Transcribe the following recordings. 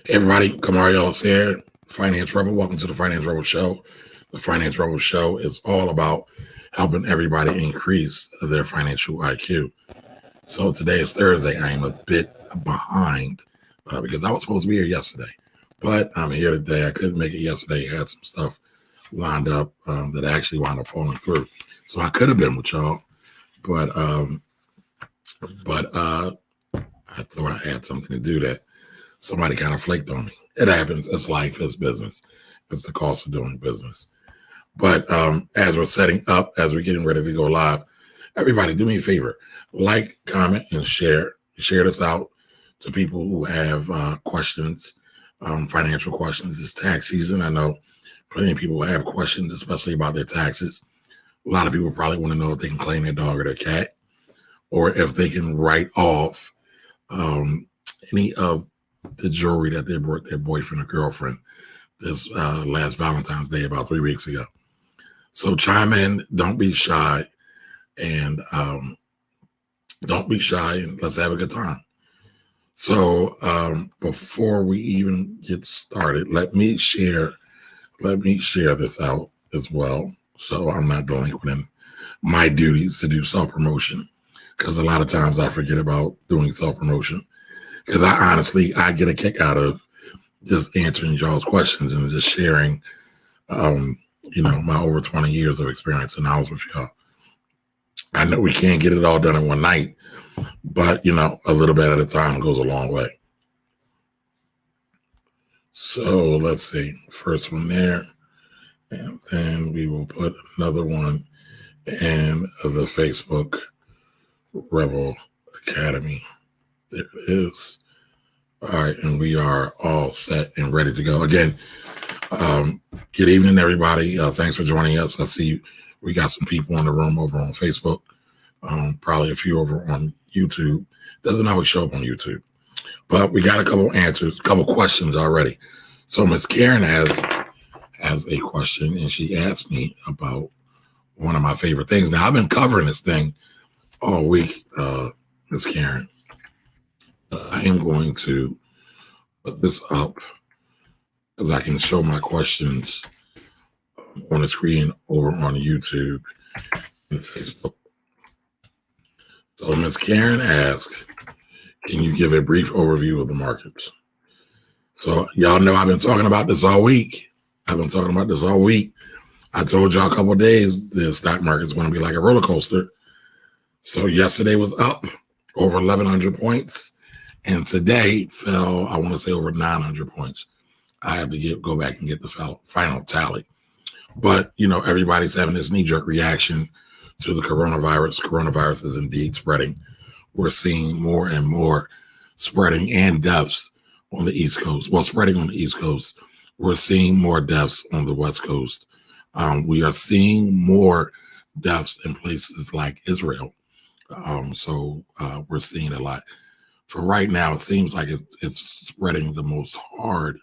Hey everybody, Kamari Ellis here, Finance Rebel. Welcome to the Finance Rebel Show. The Finance Rebel Show is all about helping everybody increase their financial IQ. So today is Thursday. I am a bit behind because I was supposed to be here yesterday, but I'm here today. I couldn't make it yesterday. I had some stuff lined up that actually wound up falling through. So I could have been with y'all, but I thought I had something to do that somebody kind of flaked on me. It happens. It's life. It's business. It's the cost of doing business. But as we're setting up, as we're getting ready to go live, everybody do me a favor. Like, comment, and share. Share this out to people who have questions, financial questions. It's tax season. I know plenty of people have questions, especially about their taxes. A lot of people probably want to know if they can claim their dog or their cat, or if they can write off any of the jewelry that they brought their boyfriend or girlfriend this last Valentine's Day about 3 weeks ago. So chime in, don't be shy, and let's have a good time. So before we even get started, let me share this out as well, so I'm not delinquent in my duties to do self-promotion, because a lot of times I forget about doing self-promotion. Because I get a kick out of just answering y'all's questions and just sharing, my over 20 years of experience and knowledge with y'all. I know we can't get it all done in one night, but, a little bit at a time goes a long way. So let's see, first one there, and then we will put another one in the Facebook Rebel Academy. There it is. All right, and we are all set and ready to go. Again, good evening, everybody. Thanks for joining us. I see we got some people in the room over on Facebook, probably a few over on YouTube. Doesn't always show up on YouTube, but we got a couple answers, a couple questions already. So Miss Karen has a question, and she asked me about one of my favorite things. Now, I've been covering this thing all week, Miss Karen. I am going to put this up because I can show my questions on the screen over on YouTube and Facebook. So Ms. Karen asked, can you give a brief overview of the markets? So y'all know I've been talking about this all week. I told y'all a couple of days the stock market is going to be like a roller coaster. So yesterday was up over 1,100 points. And today fell, I want to say, over 900 points. I have to go back and get the final tally. But, everybody's having this knee-jerk reaction to the coronavirus. Coronavirus is indeed spreading. We're seeing more and more spreading and deaths on the East Coast. Well, spreading on the East Coast. We're seeing more deaths on the West Coast. We are seeing more deaths in places like Israel. So we're seeing a lot. For right now, it seems like it's spreading the most hard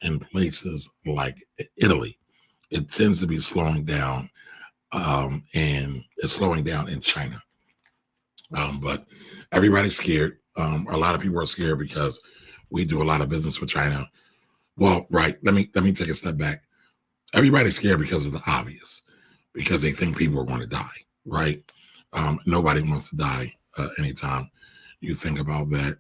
in places like Italy. It tends to be slowing down, and it's slowing down in China. But everybody's scared. A lot of people are scared because we do a lot of business with China. Well, right. Let me take a step back. Everybody's scared because of the obvious, because they think people are going to die, right? Nobody wants to die anytime you think about that.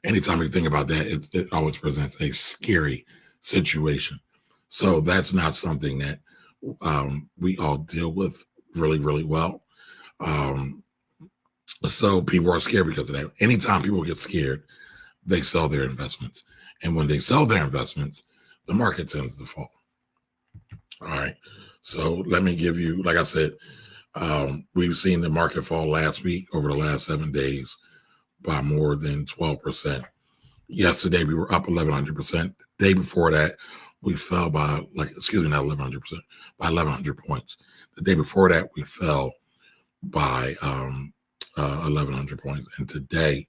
Anytime you think about that, it always presents a scary situation. So that's not something that we all deal with really, really well. So people are scared because of that. Anytime people get scared, they sell their investments. And when they sell their investments, the market tends to fall. All right. So let me give you, like I said, we've seen the market fall last week over the last 7 days by more than 12%. Yesterday, we were up 1,100%. The day before that, we fell by, not 1,100%, by 1,100 points. The day before that, we fell by 1,100 points. And today,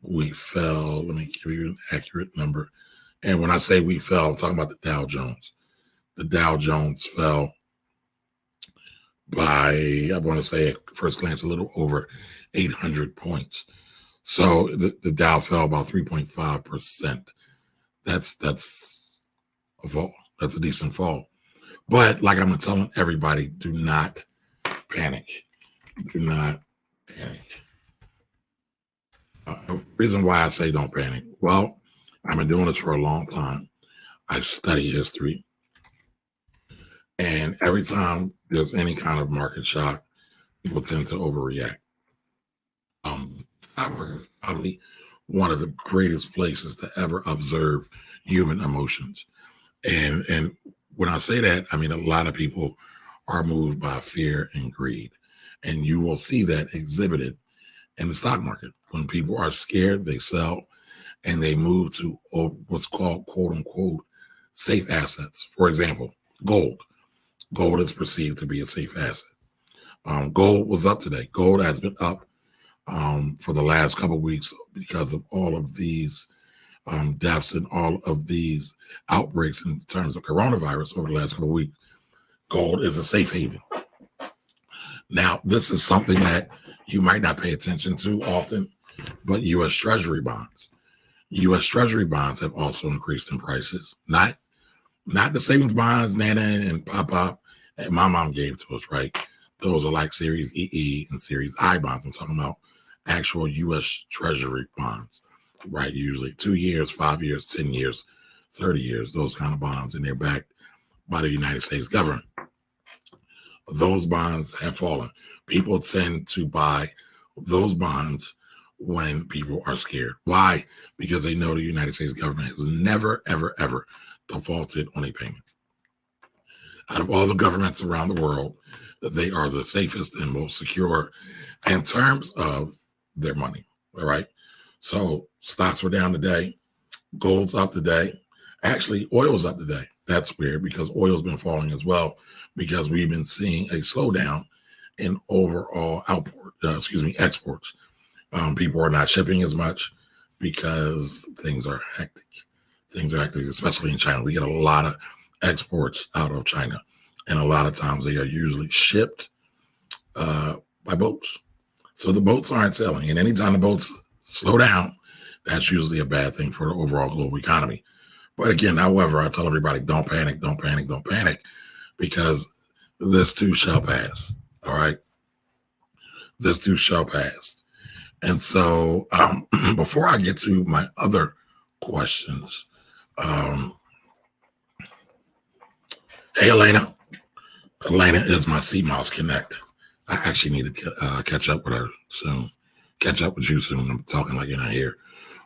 we fell, let me give you an accurate number. And when I say we fell, I'm talking about the Dow Jones. The Dow Jones fell by, I want to say at first glance, a little over 800 points. So the Dow fell about 3.5%. That's a fall. That's a decent fall. But like I'm telling everybody, do not panic. Do not panic. Reason why I say don't panic. Well, I've been doing this for a long time. I study history. And every time there's any kind of market shock, people tend to overreact. Stock market is probably one of the greatest places to ever observe human emotions. And when I say that, I mean a lot of people are moved by fear and greed. And you will see that exhibited in the stock market. When people are scared, they sell and they move to what's called quote unquote safe assets. For example, gold. Gold is perceived to be a safe asset. Gold was up today. Gold has been up for the last couple of weeks because of all of these deaths and all of these outbreaks in terms of coronavirus over the last couple of weeks. Gold is a safe haven. Now, this is something that you might not pay attention to often, but U.S. Treasury bonds. U.S. Treasury bonds have also increased in prices. Not the savings bonds, Nana and Pop that my mom gave to us, right? Those are like Series EE and Series I bonds. I'm talking about actual U.S. Treasury bonds, right? Usually 2 years, 5 years, 10 years, 30 years, those kind of bonds, and they're backed by the United States government. Those bonds have fallen. People tend to buy those bonds when people are scared. Why? Because they know the United States government has never, ever, ever defaulted on a payment. Out of all the governments around the world, they are the safest and most secure in terms of their money. All right. So stocks were down today. Gold's up today. Actually, oil's up today. That's weird because oil's been falling as well because we've been seeing a slowdown in overall exports. People are not shipping as much because things are hectic. Things are hectic, especially in China. We get a lot of exports out of China, and a lot of times they are usually shipped by boats. So the boats aren't sailing, and anytime the boats slow down, that's usually a bad thing for the overall global economy. But again, however, I tell everybody, don't panic, don't panic, don't panic, because this too shall pass. All right. This too shall pass. And so before I get to my other questions, hey, Elena. Elena is my Sea Mouse Connect. I actually need to catch up with her soon. Catch up with you soon. I'm talking like you're not here.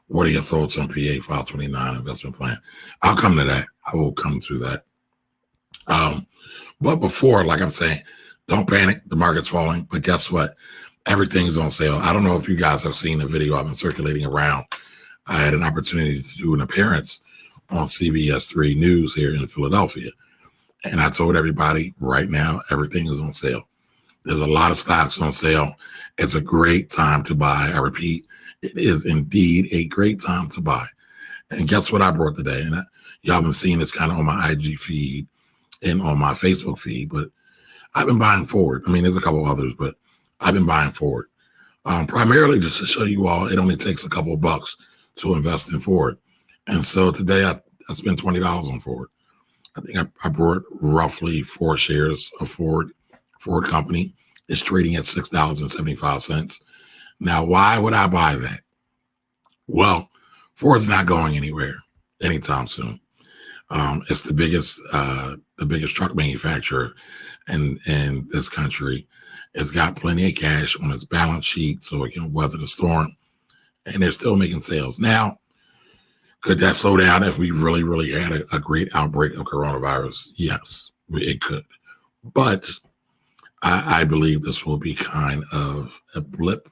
What are your thoughts on PA 529 investment plan? I'll come to that. I will come to that. But before, like I'm saying, don't panic. The market's falling. But guess what? Everything's on sale. I don't know if you guys have seen the video I've been circulating around. I had an opportunity to do an appearance on CBS 3 News here in Philadelphia. And I told everybody right now, everything is on sale. There's a lot of stocks on sale. It's a great time to buy. I repeat, it is indeed a great time to buy. And guess what I brought today? And y'all been seeing this kind of on my IG feed and on my Facebook feed, but I've been buying forward. I mean, there's a couple others, but I've been buying forward. Primarily just to show you all, it only takes a couple of bucks to invest in Ford. And so today I spent $20 on Ford. I think I bought roughly 4 shares of Ford company. It's trading at $6.75. Now, why would I buy that? Well, Ford's not going anywhere anytime soon. It's the biggest truck manufacturer in this country. It's got plenty of cash on its balance sheet so it can weather the storm, and they're still making sales. Now, could that slow down if we really, really had a great outbreak of coronavirus? Yes, it could. But I believe this will be kind of a blip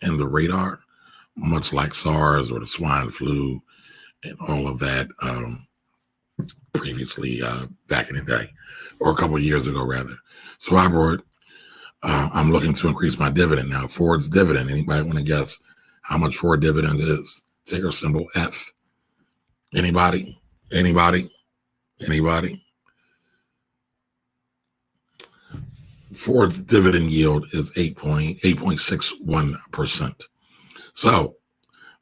in the radar, much like SARS or the swine flu and all of that previously back in the day, or a couple of years ago, rather. So I'm looking to increase my dividend. Now, Ford's dividend, anybody want to guess how much Ford dividend is? Ticker symbol F. Anybody? Ford's dividend yield is 8.61%. So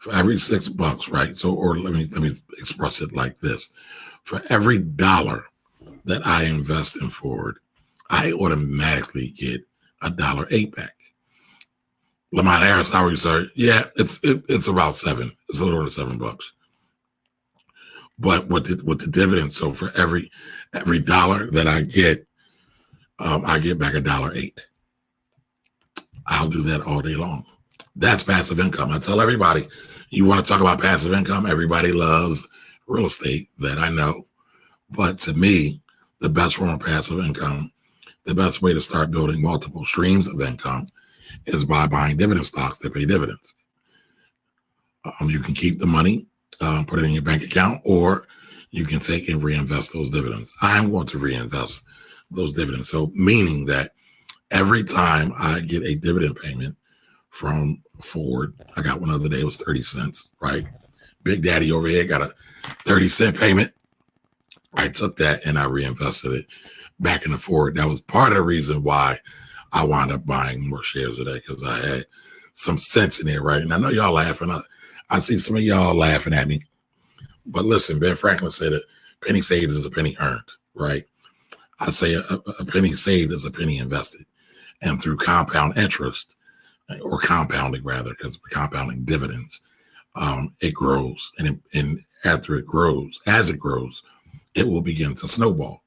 For every $6, right? So, or let me express it like this: for every dollar that I invest in Forward, I automatically get $1.08 back. Lamont Harris, how are you, sir? Yeah, it's about $7. It's a little over $7. But with the dividends, so for every dollar that I get back $1.08. I'll do that all day long. That's passive income. I tell everybody, you want to talk about passive income? Everybody loves real estate, that I know. But to me, the best form of passive income, the best way to start building multiple streams of income is by buying dividend stocks that pay dividends. You can keep the money, put it in your bank account, or you can take and reinvest those dividends. I'm going to reinvest those dividends. So meaning that every time I get a dividend payment from Forward, I got one the other day, it was 30 cents, right? Big Daddy over here got a 30-cent payment. I took that and I reinvested it back in the Forward. That was part of the reason why I wound up buying more shares today, because I had some sense in there, right? And I know y'all laughing. I see some of y'all laughing at me. But listen, Ben Franklin said a penny saved is a penny earned, right? I say a penny saved is a penny invested. And through compound interest, or compounding rather, because compounding dividends, it grows. And after it grows, as it grows, it will begin to snowball.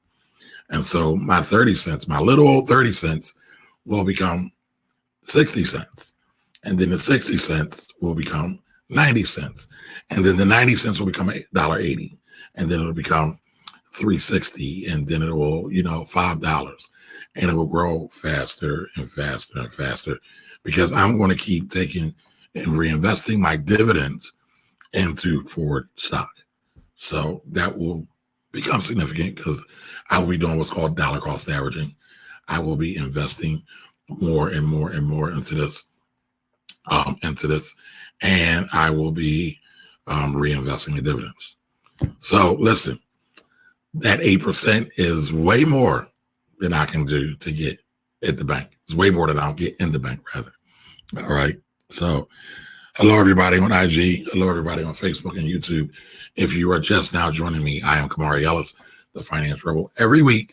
And so my 30 cents, my little old 30 cents will become 60 cents. And then the 60 cents will become 90 cents. And then the 90 cents will become $1.80. And then it'll become $3.60. And then it will, $5. And it will grow faster and faster and faster, because I'm going to keep taking and reinvesting my dividends into Forward stock. So that will become significant, because I will be doing what's called dollar cost averaging. I will be investing more and more and more into this, and I will be reinvesting the dividends. So listen, that 8% is way more than I can do to get at the bank. It's way more than I'll get in the bank, rather. All right. So hello, everybody on IG. Hello, everybody on Facebook and YouTube. If you are just now joining me, I am Kamari Ellis, the Finance Rebel. Every week,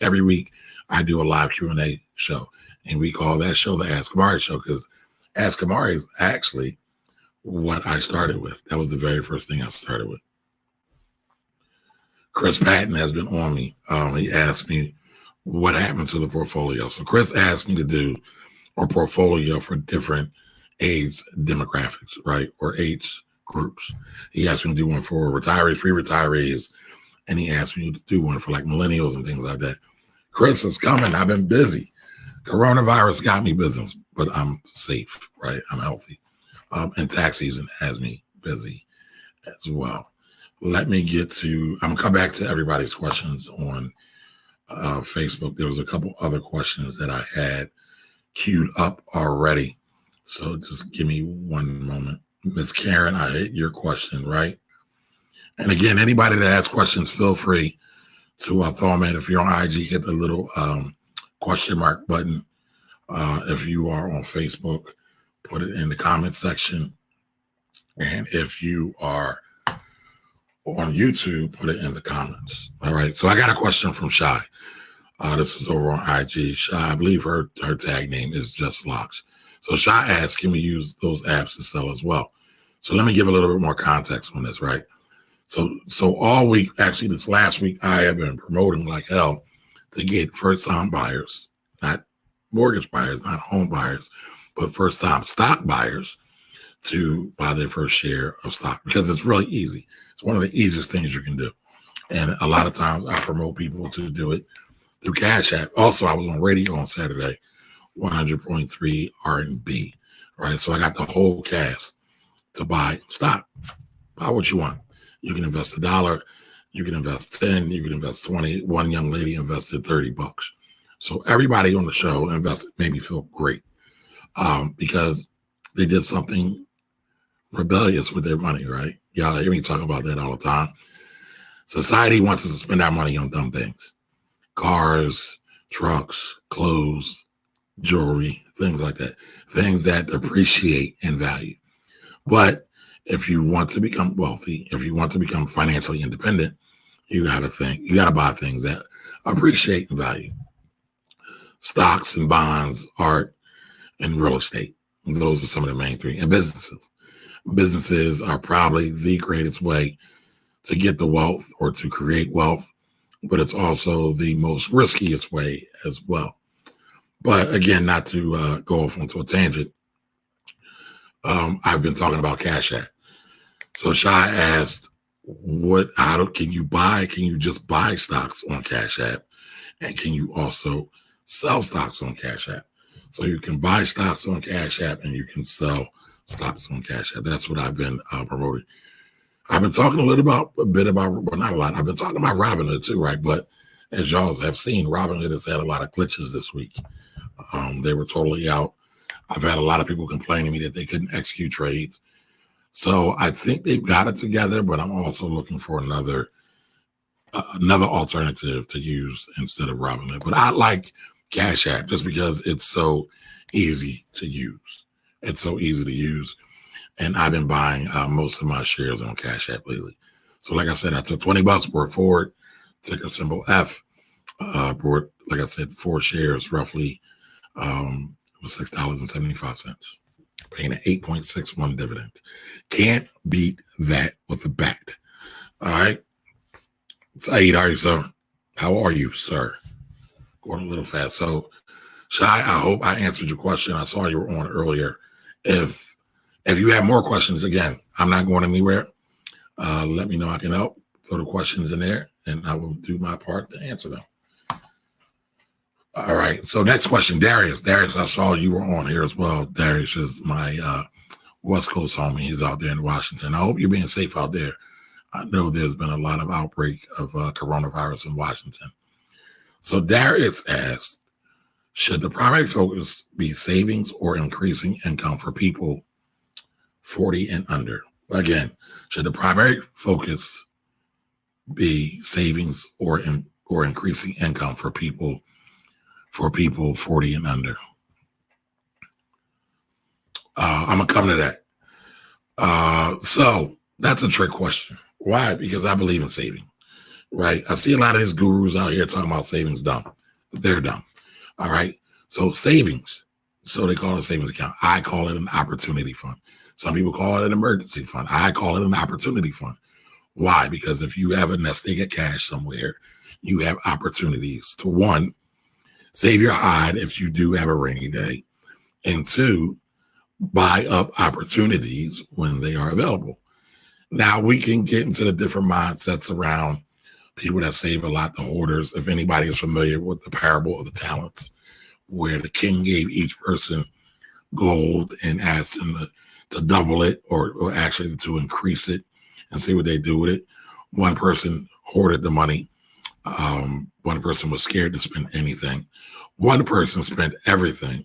I do a live Q&A show, and we call that show the Ask Kamari Show, because Ask Kamari is actually what I started with. That was the very first thing I started with. Chris Patton has been on me. He asked me what happened to the portfolio. So Chris asked me to do a portfolio for different age demographics, right? Or age groups. He asked me to do one for retirees, pre-retirees, and he asked me to do one for like millennials and things like that. Chris is coming. I've been busy. Coronavirus got me business, but I'm safe, right? I'm healthy. And tax season has me busy as well. Let me get to, I'm gonna come back to everybody's questions on Facebook. There was a couple other questions that I had queued up already. So just give me one moment. Miss Karen, I hit your question, right? And again, anybody that has questions, feel free to throw them in. If you're on IG, hit the little question mark button. If you are on Facebook, put it in the comment section. And if you are on YouTube, put it in the comments. All right. So I got a question from Shy. This is over on IG. Shy, I believe her tag name is Just Locks. So Shy asked, can we use those apps to sell as well? So let me give a little bit more context on this, right? So all week, actually this last week, I have been promoting like hell to get first-time buyers, not mortgage buyers, not home buyers, but first-time stock buyers to buy their first share of stock, because it's really easy. It's one of the easiest things you can do. And a lot of times I promote people to do it through Cash App. Also, I was on radio on Saturday, 100.3 R&B, right? So I got the whole cast to buy stock. Buy what you want. You can invest $1, you can invest 10, you can invest 20. One young lady invested $30. So everybody on the show invested, made me feel great, because they did something rebellious with their money, right? Y'all hear me talk about that all the time. Society wants us to spend our money on dumb things. Cars, trucks, clothes, jewelry, things like that. Things that depreciate in value. But if you want to become wealthy, if you want to become financially independent, you got to buy things that appreciate in value. Stocks and bonds, art, and real estate. Those are some of the main three. And businesses. Businesses are probably the greatest way to get the wealth or to create wealth, but it's also the most riskiest way as well. But again, not to go off onto a tangent, I've been talking about Cash App. So Shy asked, can you just buy stocks on Cash App? And can you also sell stocks on Cash App? So you can buy stocks on Cash App and you can sell stocks on Cash App. That's what I've been promoting. I've been talking a bit about, well, not a lot. I've been talking about Robinhood too, right? But as y'all have seen, Robinhood has had a lot of glitches this week. They were totally out. I've had a lot of people complaining to me that they couldn't execute trades. So I think they've got it together, but I'm also looking for another alternative to use instead of Robinhood. But I like Cash App just because it's so easy to use. It's so easy to use. And I've been buying most of my shares on Cash App lately. So like I said, I took $20, brought forward, ticker symbol F, brought, like I said, 4 shares roughly. It was $6.75, paying an 8.61 dividend. Can't beat that with a bat. All right. Saeed, are you, sir? How are you, sir? Going a little fast. So, Shy, I hope I answered your question. I saw you were on earlier. If you have more questions, again, I'm not going anywhere. Let me know. I can help. Throw the questions in there, and I will do my part to answer them. All right. So next question, Darius. Darius, I saw you were on here as well. Darius is my West Coast homie. He's out there in Washington. I hope you're being safe out there. I know there's been a lot of outbreak of coronavirus in Washington. So Darius asked, should the primary focus be savings or increasing income for people 40 and under? Again, should the primary focus be savings or increasing income for people 40 and under? I'm gonna come to that. So that's a trick question. Why? Because I believe in saving, right? I see a lot of these gurus out here talking about savings dumb. They're dumb. All right. So savings. So they call it a savings account. I call it an opportunity fund. Some people call it an emergency fund. I call it an opportunity fund. Why? Because if you have a nest egg of cash somewhere, you have opportunities to, 1, save your hide if you do have a rainy day, and 2, buy up opportunities when they are available. Now, we can get into the different mindsets around people that save a lot, the hoarders. If anybody is familiar with the parable of the talents, where the king gave each person gold and asked them to double it or actually to increase it and see what they do with it. One person hoarded the money. One person was scared to spend anything. One person spent everything.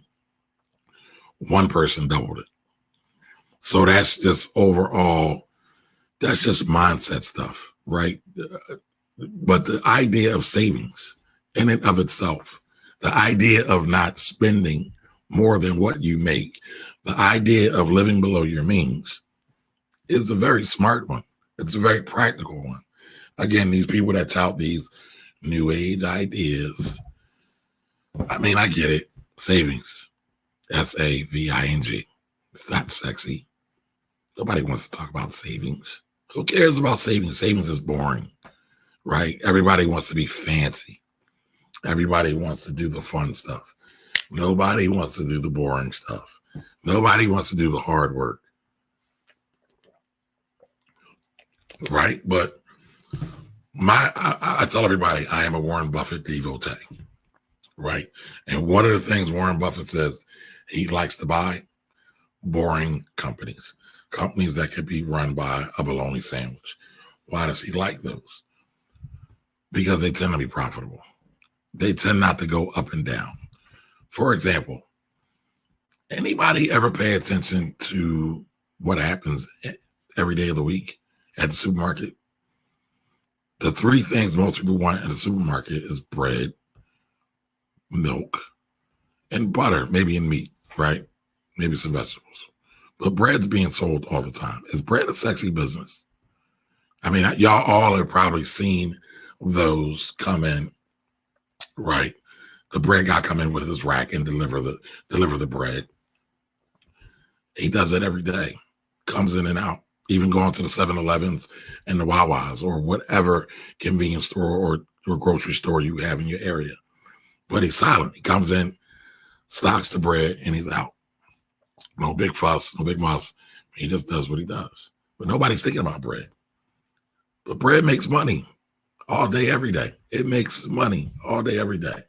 One person doubled it. So that's just overall, that's just mindset stuff, right? But the idea of savings in and of itself, the idea of not spending more than what you make, the idea of living below your means is a very smart one. It's a very practical one. Again, these people that tout these new age ideas, I mean, I get it. Savings, SAVING. It's not sexy. Nobody wants to talk about savings. Who cares about savings? Savings is boring, right? Everybody wants to be fancy. Everybody wants to do the fun stuff. Nobody wants to do the boring stuff. Nobody wants to do the hard work, right? But I tell everybody I am a Warren Buffett devotee, right? And one of the things Warren Buffett says he likes to buy, boring companies that could be run by a bologna sandwich. Why does he like those? Because they tend to be profitable. They tend not to go up and down. For example, anybody ever pay attention to what happens every day of the week at the supermarket? The 3 things most people want at the supermarket is bread, milk, and butter, maybe and meat, right? Maybe some vegetables. but bread's being sold all the time. Is bread a sexy business? I mean, y'all all have probably seen those come in, right? The bread guy come in with his rack and deliver the bread. He does it every day. Comes in and out. Even going to the 7-Elevens and the Wawas or whatever convenience store or grocery store you have in your area. But he's silent. He comes in, stocks the bread, and he's out. No big fuss, no big muss. He just does what he does. But nobody's thinking about bread. But bread makes money all day, every day. It makes money all day, every day.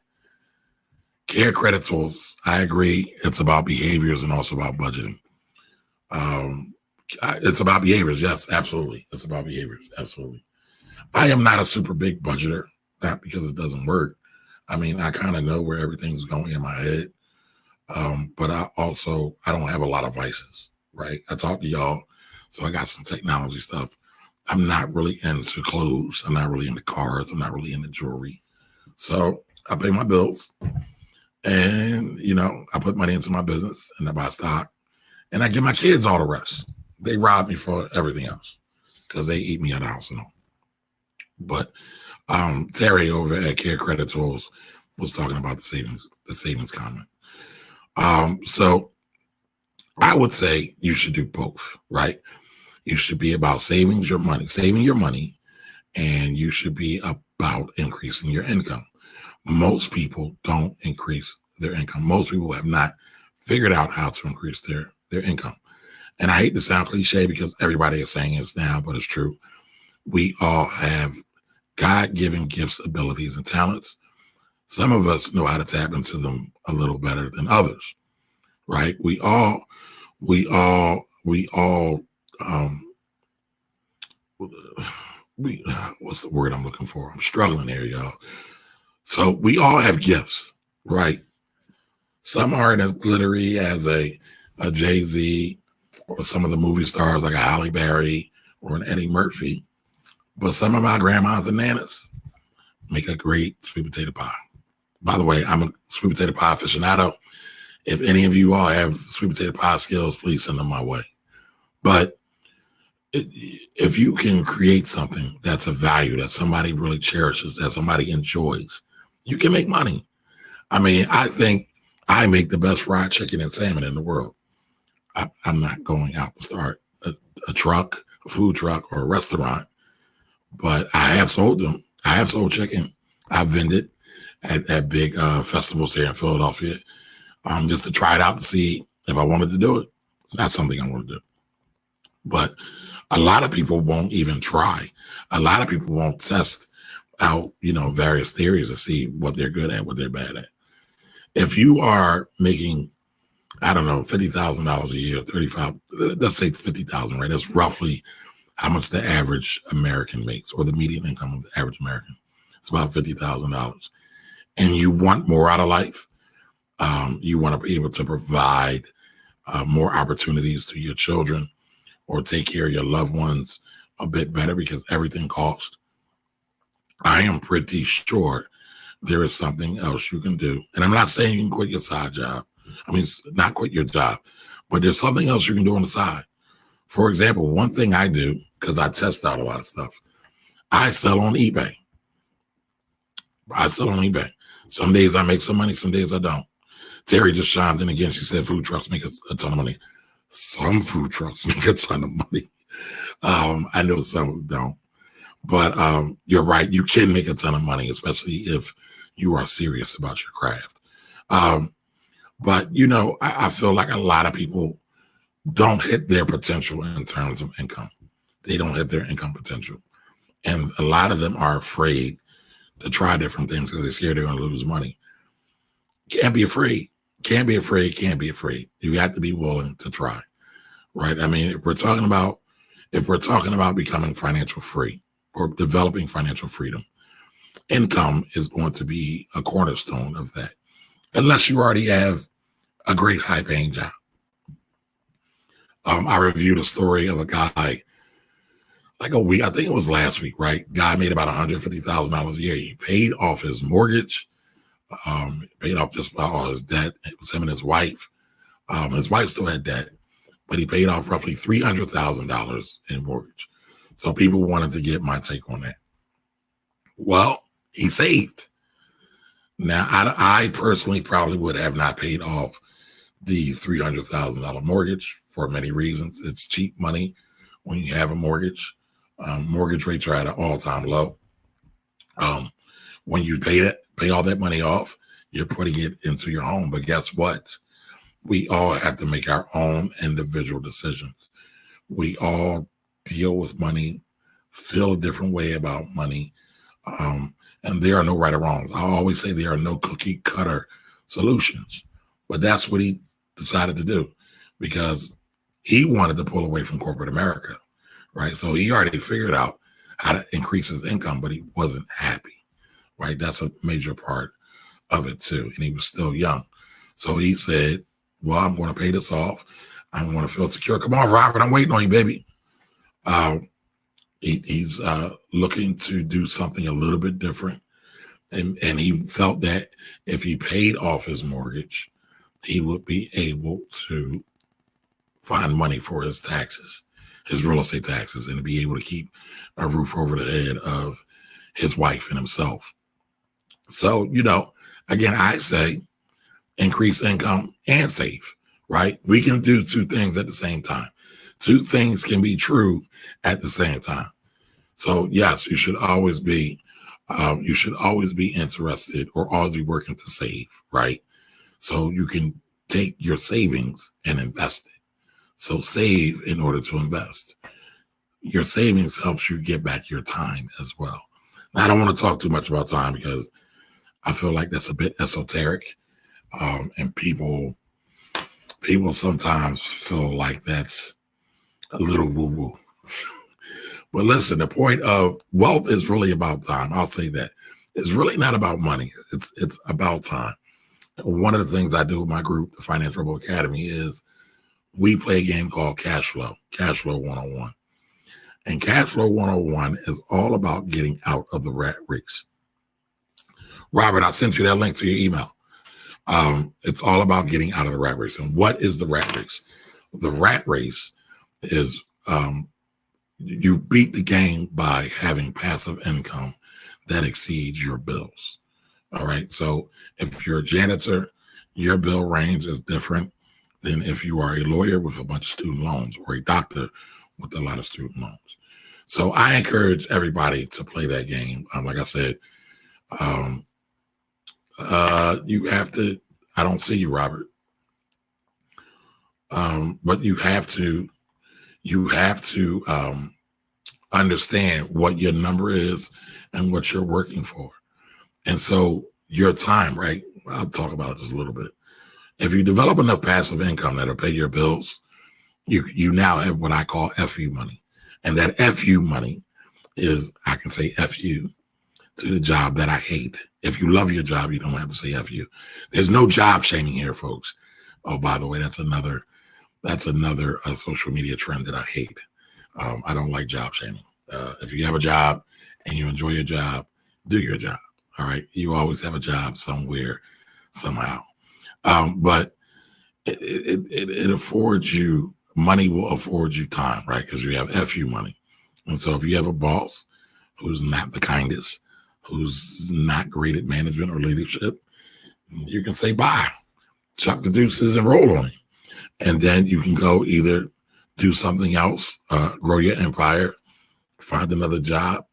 Care credit tools, I agree. It's about behaviors and also about budgeting. It's about behaviors. Yes, absolutely. It's about behaviors. Absolutely. I am not a super big budgeter, not because it doesn't work. I mean, I kind of know where everything's going in my head. But I don't have a lot of vices, right? I talk to y'all, so I got some technology stuff. I'm not really into clothes. I'm not really into cars. I'm not really into jewelry. So I pay my bills and, I put money into my business and I buy stock and I give my kids all the rest. They rob me for everything else because they eat me out of the house and all. But Terry over at Care Credit Tools was talking about the savings comment. So I would say you should do both, right? You should be about saving your money, and you should be about increasing your income. Most people don't increase their income. Most people have not figured out how to increase their income. And I hate to sound cliche because everybody is saying this now, but it's true. We all have God-given gifts, abilities, and talents. Some of us know how to tap into them a little better than others, right? What's the word I'm looking for? I'm struggling there, y'all. So we all have gifts, right? Some aren't as glittery as a Jay-Z or some of the movie stars like a Halle Berry or an Eddie Murphy. But some of my grandmas and nanas make a great sweet potato pie. By the way, I'm a sweet potato pie aficionado. If any of you all have sweet potato pie skills, please send them my way. But if you can create something that's a value, that somebody really cherishes, that somebody enjoys, you can make money. I mean, I think I make the best fried chicken and salmon in the world. I'm not going out to start a truck, a food truck, or a restaurant, but I have sold them. I have sold chicken. I've vended at big festivals here in Philadelphia, just to try it out to see if I wanted to do it. That's something I want to do. But a lot of people won't even try. A lot of people won't test out, various theories to see what they're good at, what they're bad at. If you are making, I don't know, $50,000 a year, 35, let's say 50,000, right? That's roughly how much the average American makes, or the median income of the average American. It's about $50,000. And you want more out of life. You want to be able to provide more opportunities to your children or take care of your loved ones a bit better because everything costs. I am pretty sure there is something else you can do. And I'm not saying you can quit your side job. I mean, not quit your job, but there's something else you can do on the side. For example, one thing I do, because I test out a lot of stuff, I sell on eBay. Some days I make some money, some days I don't. Terry just chimed in again. She said food trucks make a ton of money. Some food trucks make a ton of money. I know some don't. But you're right. You can make a ton of money, especially if you are serious about your craft. But, I feel like a lot of people don't hit their potential in terms of income. They don't hit their income potential. And a lot of them are afraid to try different things because they're scared they're going to lose money. Can't be afraid. Can't be afraid. You have to be willing to try, right? I mean, if we're talking about becoming financial free or developing financial freedom, income is going to be a cornerstone of that, unless you already have a great high paying job. I reviewed a story of a guy like a week, I think it was last week, right? Guy made about $150,000 a year. He paid off his mortgage, paid off just about all his debt. It was him and his wife. His wife still had debt, but he paid off roughly $300,000 in mortgage. So people wanted to get my take on that. Well, he saved. Now, I personally probably would have not paid off the $300,000 mortgage for many reasons. It's cheap money when you have a mortgage. Mortgage rates are at an all-time low. When you pay all that money off, you're putting it into your home. But guess what? We all have to make our own individual decisions. We all deal with money, feel a different way about money. And there are no right or wrongs. I always say there are no cookie cutter solutions, but that's what he decided to do because he wanted to pull away from corporate America, right? So he already figured out how to increase his income, but he wasn't happy, right? That's a major part of it too. And he was still young. So he said, well, I'm going to pay this off. I'm going to feel secure. Come on, Robert, I'm waiting on you, baby. He's looking to do something a little bit different. And he felt that if he paid off his mortgage, he would be able to find money for his taxes, his real estate taxes, and to be able to keep a roof over the head of his wife and himself. So, again, I say increase income and save, right? We can do two things at the same time. Two things can be true at the same time. So yes, you should always be interested or always be working to save, right? So you can take your savings and invest it. So save in order to invest. Your savings helps you get back your time as well. Now, I don't want to talk too much about time because I feel like that's a bit esoteric. And people sometimes feel like that's a little woo-woo. But listen, the point of wealth is really about time. I'll say that. It's really not about money. It's about time. One of the things I do with my group, the Finance Rebel Academy, is we play a game called Cash Flow 101. And Cash Flow 101 is all about getting out of the rat race. Robert, I sent you that link to your email. It's all about getting out of the rat race. And what is the rat race? The rat race is you beat the game by having passive income that exceeds your bills. All right. So if you're a janitor, your bill range is different than if you are a lawyer with a bunch of student loans or a doctor with a lot of student loans. So I encourage everybody to play that game. Like I said, you have to, I don't see you, Robert. But you have to understand what your number is and what you're working for. And so your time, right? I'll talk about it just a little bit. If you develop enough passive income that'll pay your bills, you now have what I call FU money. And that FU money is, I can say FU to the job that I hate. If you love your job, you don't have to say FU. There's no job shaming here, folks. Oh, by the way, that's another social media trend that I hate. I don't like job shaming. If you have a job and you enjoy your job, do your job. All right. You always have a job somewhere, somehow. But it affords you, money will afford you time, right? Because you have FU money. And so if you have a boss who's not the kindest, who's not great at management or leadership, you can say bye, chuck the deuces and roll on it. And then you can go either do something else, grow your empire, find another job.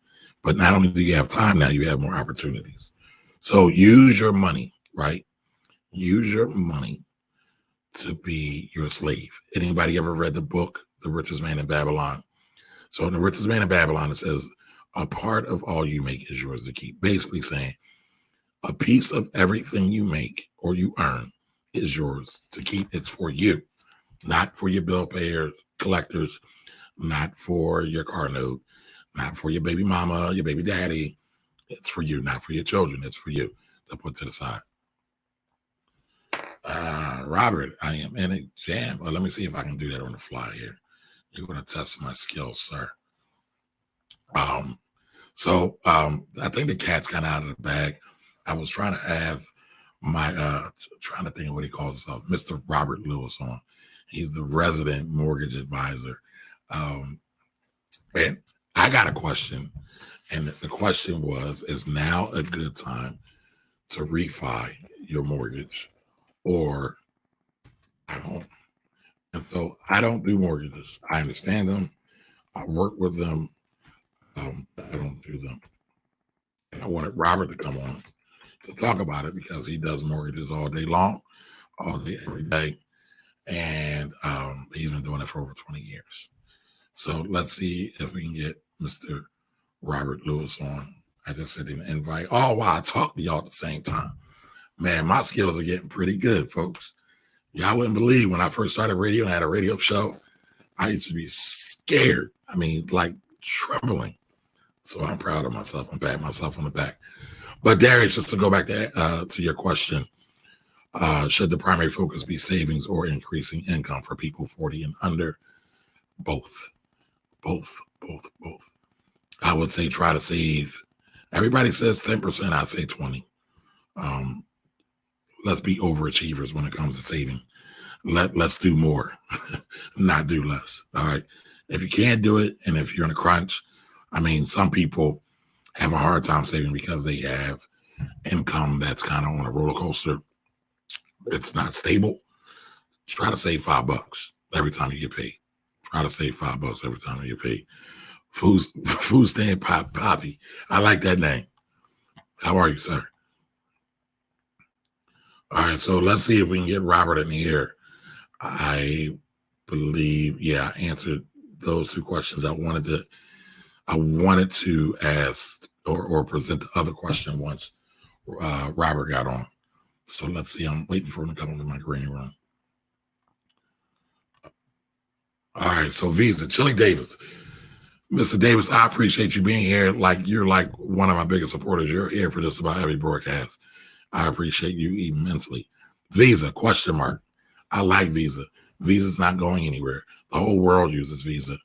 But not only do you have time now, you have more opportunities. So use your money, right? Use your money to be your slave. Anybody ever read the book, The Richest Man in Babylon? So in The Richest Man in Babylon, it says, a part of all you make is yours to keep. Basically saying a piece of everything you make or you earn is yours to keep. It's for you, not for your bill payers, collectors, not for your car note, not for your baby mama, your baby daddy. It's for you, not for your children. It's for you to put to the side. Robert, I am in a jam. Well, let me see if I can do that on the fly here. You're going to test my skills, sir. So I think the cat's kind of out of the bag. I was trying to have my, trying to think of what he calls himself, Mr. Robert Lewis on. He's the resident mortgage advisor. And I got a question. And the question was, is now a good time to refi your mortgage or at home? And so I don't do mortgages. I understand them. I work with them. I don't do them. And I wanted Robert to come on to talk about it because he does mortgages all day long, all day, every day. And he's been doing it for over 20 years. So let's see if we can get Mr. Robert Lewis on. I just sent him an invite. Oh, wow, I talk to y'all at the same time. Man, my skills are getting pretty good, folks. Y'all wouldn't believe when I first started radio and had a radio show, I used to be scared. I mean, like trembling. So I'm proud of myself. I'm patting myself on the back. But Darius, just to go back to your question, should the primary focus be savings or increasing income for people 40 and under? Both. I would say try to save. Everybody says 10%. I say 20. Let's be overachievers when it comes to saving. Let's do more, not do less. All right. If you can't do it, and if you're in a crunch, I mean, some people have a hard time saving because they have income that's kind of on a roller coaster. It's not stable. Try to save $5 every time you get paid. Try to save $5 every time you get paid. Food stand Poppy. I like that name. How are you, sir? All right, so let's see if we can get Robert in here. I believe, I answered those two questions. I wanted to ask or present the other question once Robert got on. So let's see. I'm waiting for him to come into my green room. All right, so Visa, Chili Davis. Mr. Davis, I appreciate you being here. You're like one of my biggest supporters. You're here for just about every broadcast. I appreciate you immensely. Visa, question mark. I like Visa. Visa's not going anywhere. The whole world uses Visa.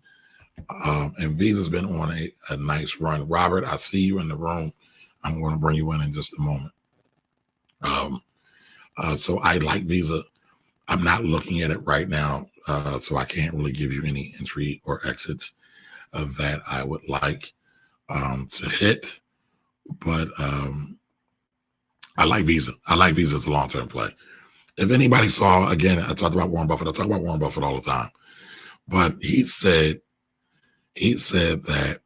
And Visa's been on a nice run. Robert, I see you in the room. I'm going to bring you in just a moment. So I like Visa. I'm not looking at it right now, so I can't really give you any entry or exits that I would like to hit. But I like Visa. I like Visa as a long-term play. If anybody saw, again, I talked about Warren Buffett. I talk about Warren Buffett all the time. But he said that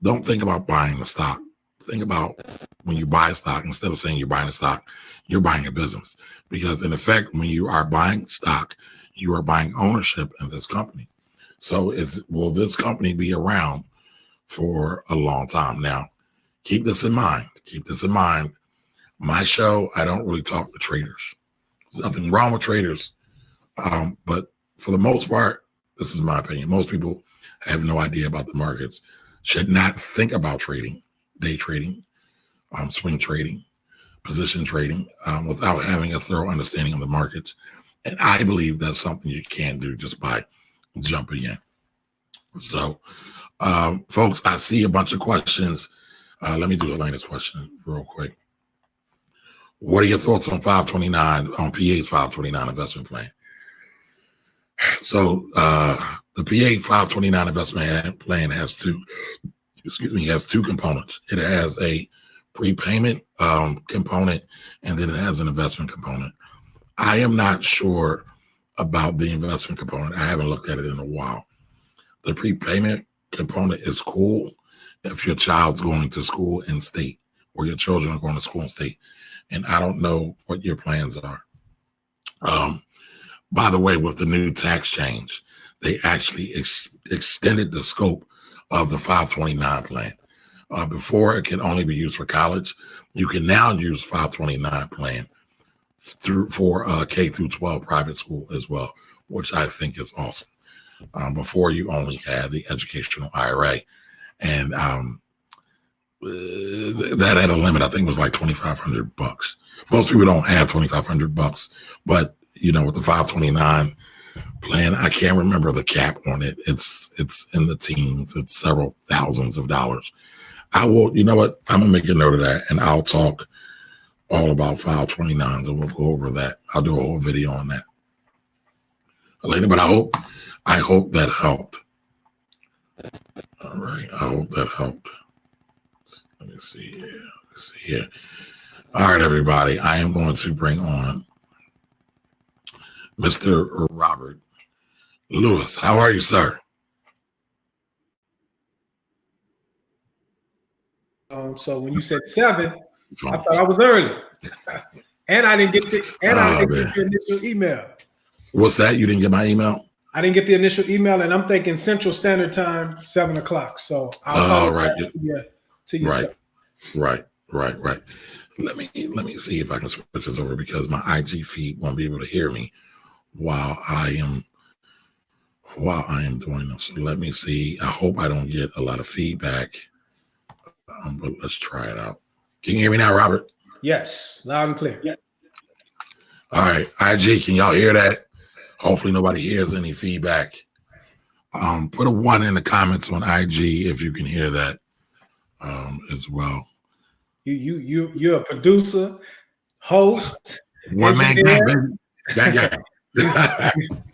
don't think about buying the stock. Think about when you buy stock, instead of saying you're buying a stock, you're buying a business. Because in effect, when you are buying stock, you are buying ownership in this company. So will this company be around for a long time? Now, keep this in mind. My show, I don't really talk to traders. There's nothing wrong with traders. But for the most part, this is my opinion. Most people have no idea about the markets, should not think about trading, day trading, swing trading, position trading, without having a thorough understanding of the markets. And I believe that's something you can do just by jumping in. So, folks, I see a bunch of questions. Let me do Elena's question real quick. What are your thoughts on 529, on PA's 529 investment plan? So the PA 529 investment plan has two components. It has a prepayment component, and then it has an investment component. I am not sure about the investment component. I haven't looked at it in a while. The prepayment component is cool if your child's going to school in state, or your children are going to school in state. And I don't know what your plans are. By the way, with the new tax change, they actually extended the scope of the 529 plan. Before, it could only be used for college. You can now use 529 plan for K through 12 private school as well, which I think is awesome. Before, you only had the educational IRA, and that had a limit. I think it was like $2,500. Most people don't have $2,500, but with the 529 plan, I can't remember the cap on it. It's in the teens. It's several thousands of dollars. I will, you know what? I'm gonna make a note of that, and I'll talk all about 529s, and we'll go over that. I'll do a whole video on that. later. But I hope that helped. All right, I hope that helped. Let me see here. Let's see here. All right, everybody. I am going to bring on Mr. Robert Lewis. How are you, sir? So when you said 7, I thought I was early, and I didn't get the initial email. What's that? You didn't get my email? I didn't get the initial email, and I'm thinking Central Standard Time, 7 o'clock. So I'll call right. To you. Right. Let me see if I can switch this over because my IG feed won't be able to hear me while I am doing this. So let me see. I hope I don't get a lot of feedback, but let's try it out. Can you hear me now, Robert? Yes, loud and clear. Yeah. All right, IG, can y'all hear that? Hopefully nobody hears any feedback. Put a 1 in the comments on IG if you can hear that as well. You're a producer, host, one man gang, baby. Gang.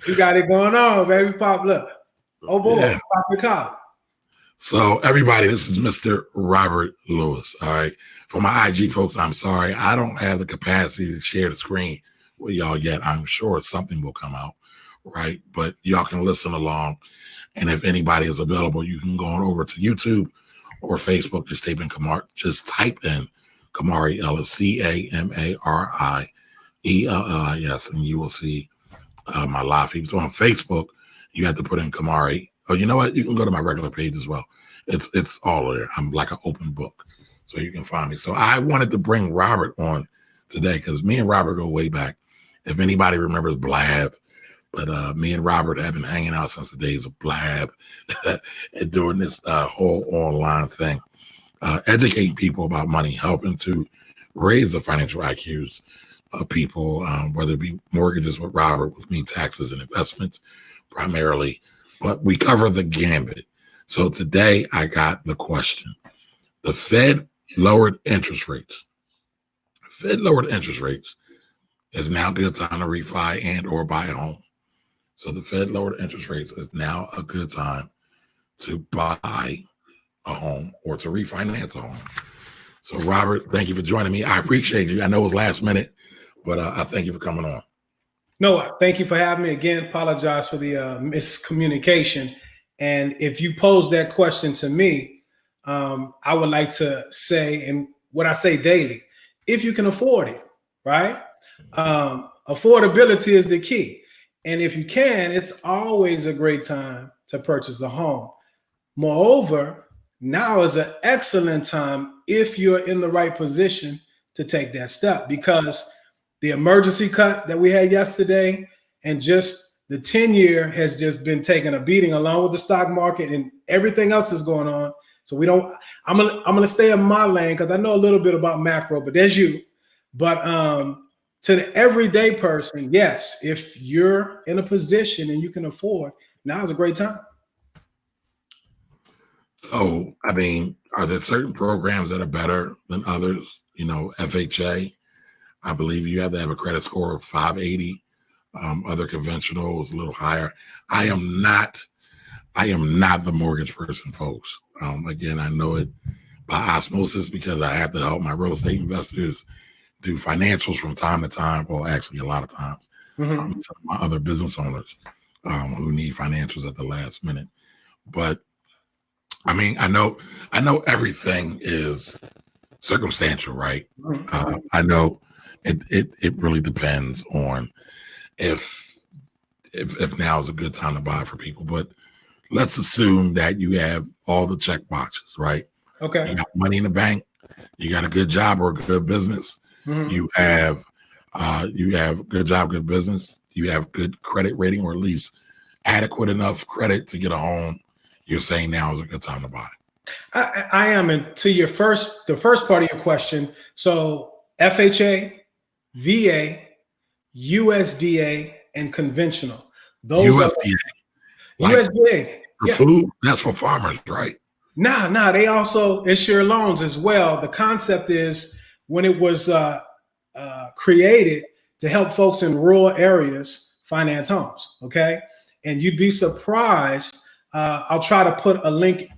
You got it going on, baby. Pop up. Oh boy, yeah. Pop the collar. So everybody, this is Mr. Robert Lewis. All right. For my IG folks, I'm sorry. I don't have the capacity to share the screen with y'all yet. I'm sure something will come out, right? But y'all can listen along. And if anybody is available, you can go on over to YouTube or Facebook. Just type in Kamari Ellis, CAMARIELLIS, and you will see my live feed. So on Facebook, you have to put in Kamari. Oh, you know what? You can go to my regular page as well. It's all there. I'm like an open book, so you can find me. So I wanted to bring Robert on today because me and Robert go way back. If anybody remembers Blab, but me and Robert have been hanging out since the days of Blab and doing this whole online thing, educating people about money, helping to raise the financial IQs of people, whether it be mortgages with Robert, with me, taxes and investments primarily. But we cover the gambit. So today I got the question. The Fed lowered interest rates. Fed lowered interest rates. Is now a good time to refi and or buy a home. So the Fed lowered interest rates. Is now a good time to buy a home or to refinance a home. So Robert, thank you for joining me. I appreciate you. I know it was last minute, but I thank you for coming on. No, thank you for having me again. Apologize for the miscommunication. And if you pose that question to me, I would like to say, and what I say daily, if you can afford it, right? Affordability is the key. And if you can, it's always a great time to purchase a home. Moreover, now is an excellent time if you're in the right position to take that step, because the emergency cut that we had yesterday and just the 10-year has just been taking a beating along with the stock market and everything else is going on. So I'm gonna stay in my lane because I know a little bit about macro, but there's you. But to the everyday person, yes, if you're in a position and you can afford, now is a great time. So, I mean, are there certain programs that are better than others? You know, FHA, I believe you have to have a credit score of 580. Other conventional is a little higher. I am not the mortgage person, folks. Again, I know it by osmosis because I have to help my real estate investors do financials from time to time. Well, actually, a lot of times. Some of my other business owners who need financials at the last minute. But I mean, I know everything is circumstantial, right? I know it really depends on if now is a good time to buy for people. But let's assume that you have all the check boxes, right? Okay. You got money in the bank, you got a good job or a good business, you have good job, good business, you have good credit rating, or at least adequate enough credit to get a home. You're saying now is a good time to buy. I am. And to the first part of your question, so FHA, VA, USDA, and conventional. Those USDA. USDA. For food, that's for farmers, right? Nah, they also insure loans as well. The concept is when it was created to help folks in rural areas finance homes. Okay. And you'd be surprised. I'll try to put a link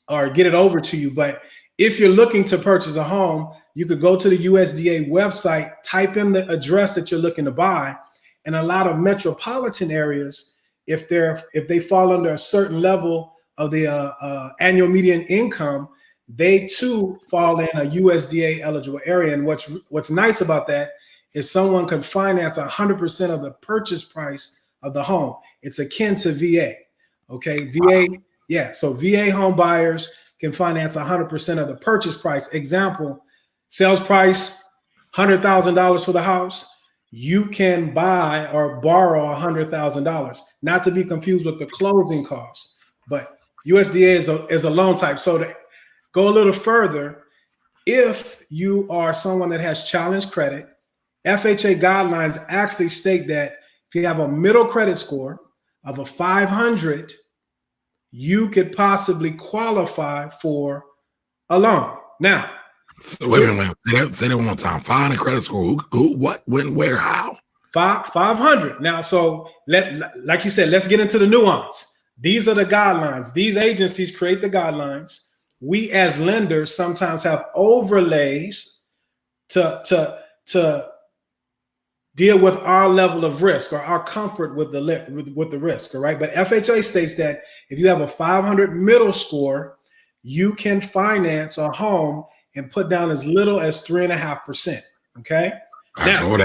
or get it over to you. But if you're looking to purchase a home, you could go to the USDA website, type in the address that you're looking to buy. And a lot of metropolitan areas, if they fall under a certain level of the annual median income, they too fall in a USDA eligible area. And what's nice about that is someone can finance 100% of the purchase price of the home. It's akin to VA. Okay, VA, yeah. So VA home buyers can finance 100% of the purchase price. Example, sales price $100,000 for the house. You can buy or borrow $100,000, not to be confused with the closing costs. But USDA is a loan type. So to go a little further, if you are someone that has challenged credit, FHA guidelines actually state that if you have a middle credit score of a 500, you could possibly qualify for a loan. Now, so wait a minute, say that one more time. 500 credit score. Who, what, when, where, how? 500. Now, so like you said, let's get into the nuance. These are the guidelines. These agencies create the guidelines. We as lenders sometimes have overlays to deal with our level of risk or our comfort with the risk, all right? But FHA states that if you have a 500 middle score, you can finance a home and put down as little as 3.5%, okay? All right, now, so hold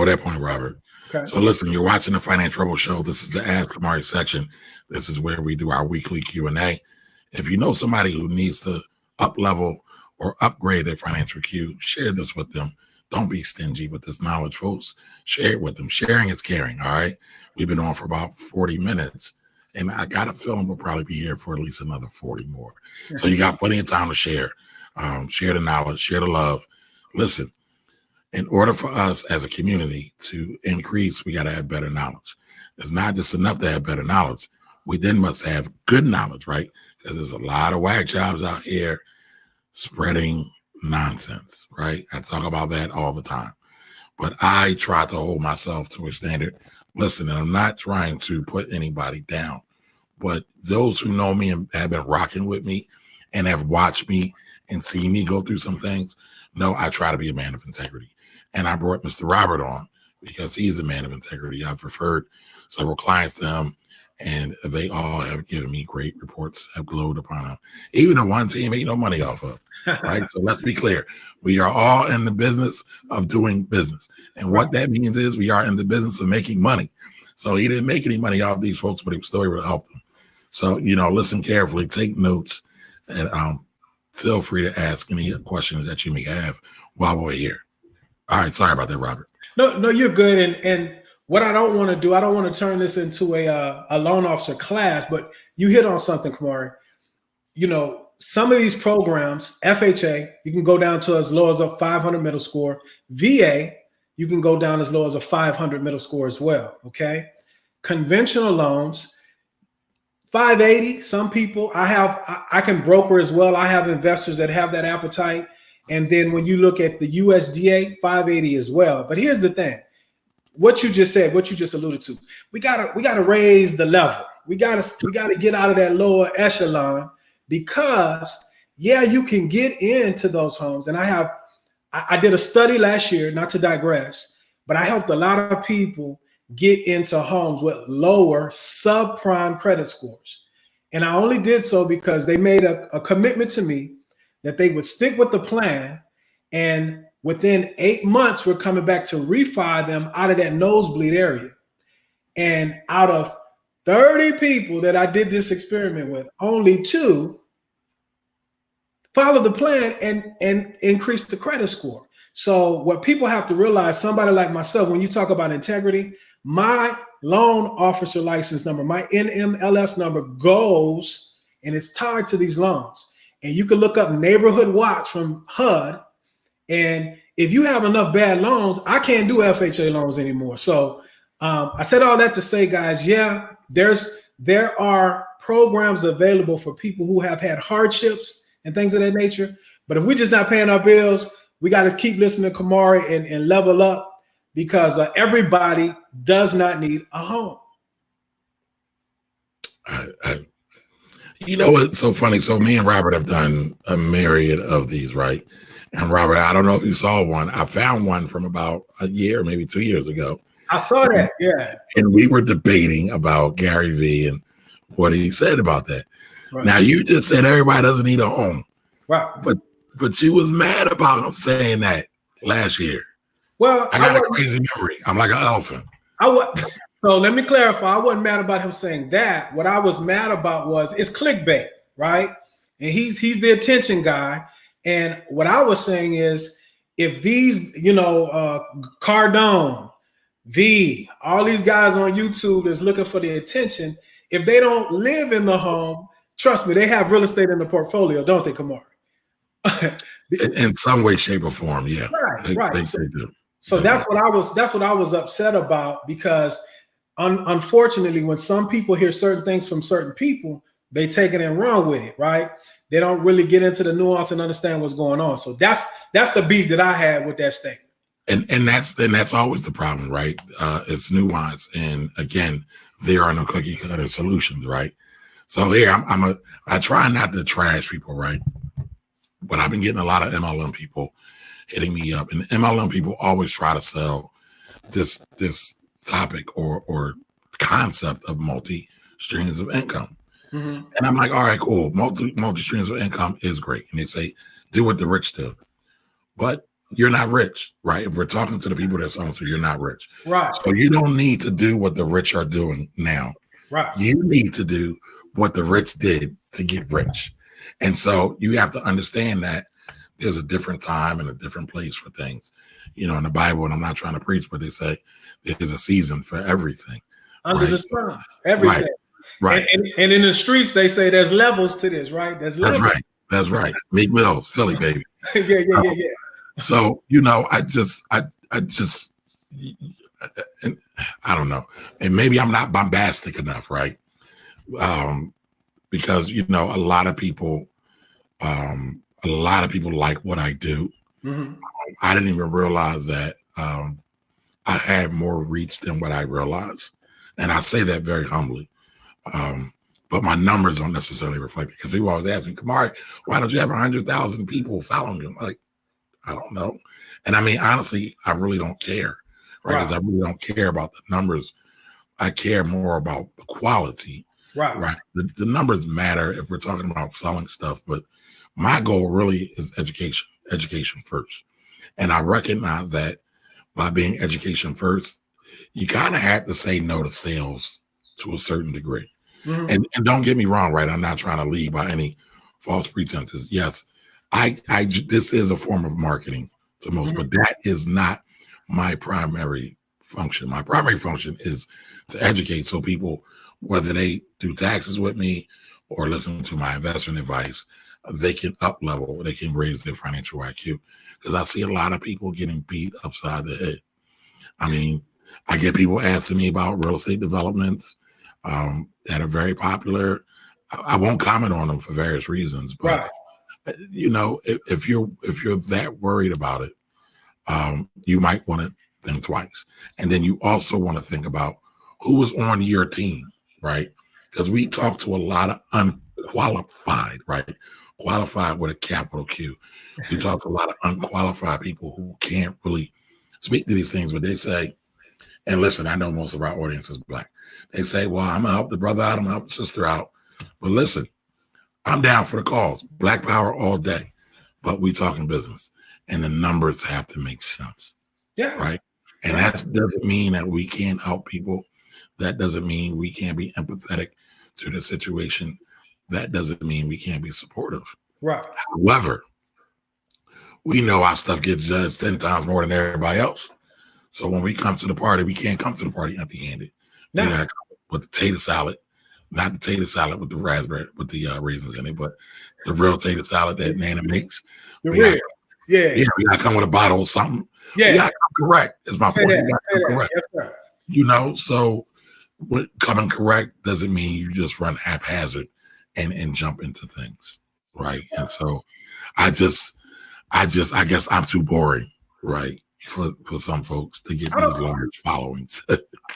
that point, Robert. Okay. So listen, you're watching the Finance Rebel Show. This is the Ask Kamari section. This is where we do our weekly Q&A. If you know somebody who needs to up-level or upgrade their financial Q, share this with them. Don't be stingy with this knowledge, folks. Share it with them. Sharing is caring, all right? We've been on for about 40 minutes, and I got a feeling we'll probably be here for at least another 40 more. So you got plenty of time to share. Share the knowledge, share the love. Listen, in order for us as a community to increase, we got to have better knowledge. It's not just enough to have better knowledge. We then must have good knowledge, right? Because there's a lot of whack jobs out here spreading nonsense, right? I talk about that all the time. But I try to hold myself to a standard. Listen, and I'm not trying to put anybody down, but those who know me and have been rocking with me and have watched me and seen me go through some things, know I try to be a man of integrity. And I brought Mr. Robert on because he's a man of integrity. I've referred several clients to him, and they all have given me great reports, have glowed upon him. Even the ones he made no money off of, right? So let's be clear. We are all in the business of doing business. And what that means is we are in the business of making money. So he didn't make any money off these folks, but he was still able to help them. So, listen carefully, take notes, and feel free to ask any questions that you may have while we're here. All right. Sorry about that, Robert. No, you're good. And what I don't want to do, I don't want to turn this into a loan officer class, but you hit on something, Kamari. Some of these programs, FHA, you can go down to as low as a 500 middle score. VA, you can go down as low as a 500 middle score as well, okay? Conventional loans, 580, some people, I can broker as well. I have investors that have that appetite. And then when you look at the USDA, 580 as well. But here's the thing. What you just said, what you just alluded to, we gotta raise the level. We gotta get out of that lower echelon, because you can get into those homes. And I did a study last year, not to digress, but I helped a lot of people get into homes with lower subprime credit scores. And I only did so because they made a commitment to me that they would stick with the plan, and within 8 months, we're coming back to refi them out of that nosebleed area. And out of 30 people that I did this experiment with, only 2 followed the plan and increased the credit score. So what people have to realize, somebody like myself, when you talk about integrity, my loan officer license number, my NMLS number goes, and it's tied to these loans. And you can look up Neighborhood Watch from HUD. And if you have enough bad loans, I can't do FHA loans anymore. So I said all that to say, guys, there are programs available for people who have had hardships and things of that nature. But if we're just not paying our bills, we got to keep listening to Kamari and level up. because everybody does not need a home. You know what's so funny? So me and Robert have done a myriad of these, right? And Robert, I don't know if you saw one. I found one from about a year, maybe 2 years ago. I saw that, yeah. And we were debating about Gary Vee and what he said about that. Right. Now, you just said everybody doesn't need a home. Right. But you was mad about him saying that last year. Well, I got a crazy memory. I'm like an elephant. So let me clarify. I wasn't mad about him saying that. What I was mad about was it's clickbait, right? And he's the attention guy. And what I was saying is, if these, Cardone, V, all these guys on YouTube is looking for the attention, if they don't live in the home, trust me, they have real estate in the portfolio, don't they, Kamari? In some way, shape, or form, yeah. Right. They do. So that's what I was upset about, because unfortunately, when some people hear certain things from certain people, they take it and run with it, right? They don't really get into the nuance and understand what's going on. So that's the beef that I had with that statement. And that's always the problem, right? It's nuance, and again, there are no cookie cutter solutions, right? So here I try not to trash people, right? But I've been getting a lot of MLM people hitting me up, and MLM people always try to sell this topic or concept of multi streams of income. Mm-hmm. And I'm like, all right, cool. Multi streams of income is great. And they say, do what the rich do. But you're not rich, right? If we're talking to the people that's on, so you're not rich. Right. So you don't need to do what the rich are doing now. Right. You need to do what the rich did to get rich. And so you have to understand that there's a different time and a different place for things. In the Bible, and I'm not trying to preach, but they say there's a season for everything. Under the sun, everything. Right. And in the streets, they say there's levels to this, right? That's right. Meek Mills, Philly, baby. Yeah. So, I don't know. And maybe I'm not bombastic enough, right? Because, a lot of people like what I do. Mm-hmm. I didn't even realize that I had more reach than what I realized. And I say that very humbly. But my numbers don't necessarily reflect it, because people always ask me, Kamari, why don't you have 100,000 people following you? I'm like, I don't know. And I mean, honestly, I really don't care, right? Because I really don't care about the numbers. I care more about the quality, right? The numbers matter if we're talking about selling stuff, but my goal really is education first. And I recognize that by being education first, you kind of have to say no to sales to a certain degree. Mm-hmm. And don't get me wrong, right? I'm not trying to lead by any false pretenses. Yes, this is a form of marketing to most, mm-hmm. but that is not my primary function. My primary function is to educate, so people, whether they do taxes with me or listen to my investment advice, they can up level, they can raise their financial IQ. Because I see a lot of people getting beat upside the head. I mean, I get people asking me about real estate developments that are very popular. I won't comment on them for various reasons, but if you're that worried about it, you might want to think twice. And then you also want to think about who is on your team, right? Because we talk to a lot of unqualified, right? Qualified with a capital Q. We talk to a lot of unqualified people who can't really speak to these things, but they say, and listen, I know most of our audience is Black. They say, well, I'm going to help the brother out, I'm going to help the sister out. But listen, I'm down for the cause. Black power all day. But we talking business. And the numbers have to make sense. Yeah. Right? And that doesn't mean that we can't help people. That doesn't mean we can't be empathetic to the situation. That doesn't mean we can't be supportive. Right. However, we know our stuff gets judged 10 times more than everybody else. So when we come to the party, we can't come to the party empty-handed. No. We gotta come with the tater salad, not the tater salad with the raspberry, with the raisins in it, but the real tater salad that Nana makes. The real. Yeah, we gotta come with a bottle or something. Yeah. We gotta come correct, is my point. We gotta come correct. Yes, sir. So coming correct doesn't mean you just run haphazard and jump into things, right? And so I guess I'm too boring, right? for some folks to get I don't- these large followings.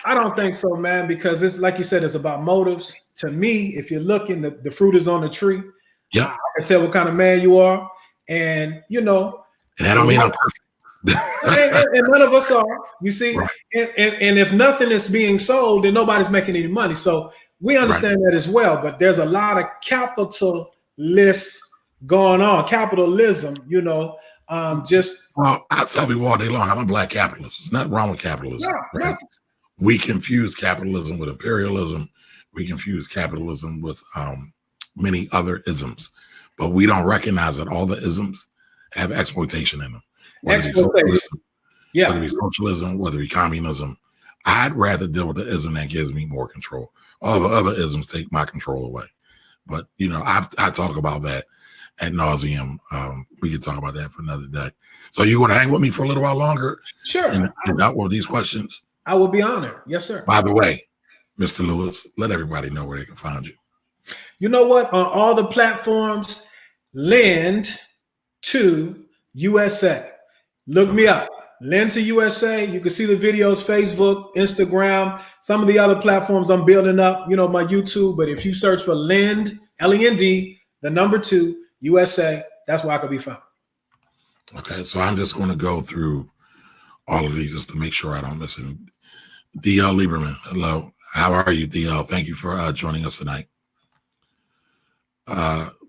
I don't think so, man, because it's like you said, it's about motives. To me, if you're looking, the fruit is on the tree. Yep. I can tell what kind of man you are. And, you know, And that don't mean I'm perfect. and none of us are, you see. Right. And if nothing is being sold, then nobody's making any money. So we understand that as well. But there's a lot of capitalists going on, capitalism, you know. Well, I tell people all day long, I'm a black capitalist. There's nothing wrong with capitalism. Right? We confuse capitalism with imperialism. We confuse capitalism with many other isms, but we don't recognize that all the isms have exploitation in them. Whether it be socialism, whether it be communism. I'd rather deal with the ism that gives me more control. All the other isms take my control away. But, you know, I talk about that ad nauseum. We could talk about that for another day. So you want to hang with me for a little while longer? Sure. And out with these questions? I will be honored. Yes, sir. By the way, Mr. Lewis, let everybody know where they can find you. You know what? On all the platforms, Lend to USA. Look me up. Lend to USA. You can see the videos, Facebook, Instagram, some of the other platforms I'm building up, you know, my YouTube. But if you search for Lend, L-E-N-D, the number 2, USA, that's where I could be found. Okay, so I'm just going to go through all of these just to make sure I don't miss any. D.L. Lieberman, hello. How are you, D.L.? Thank you for joining us tonight.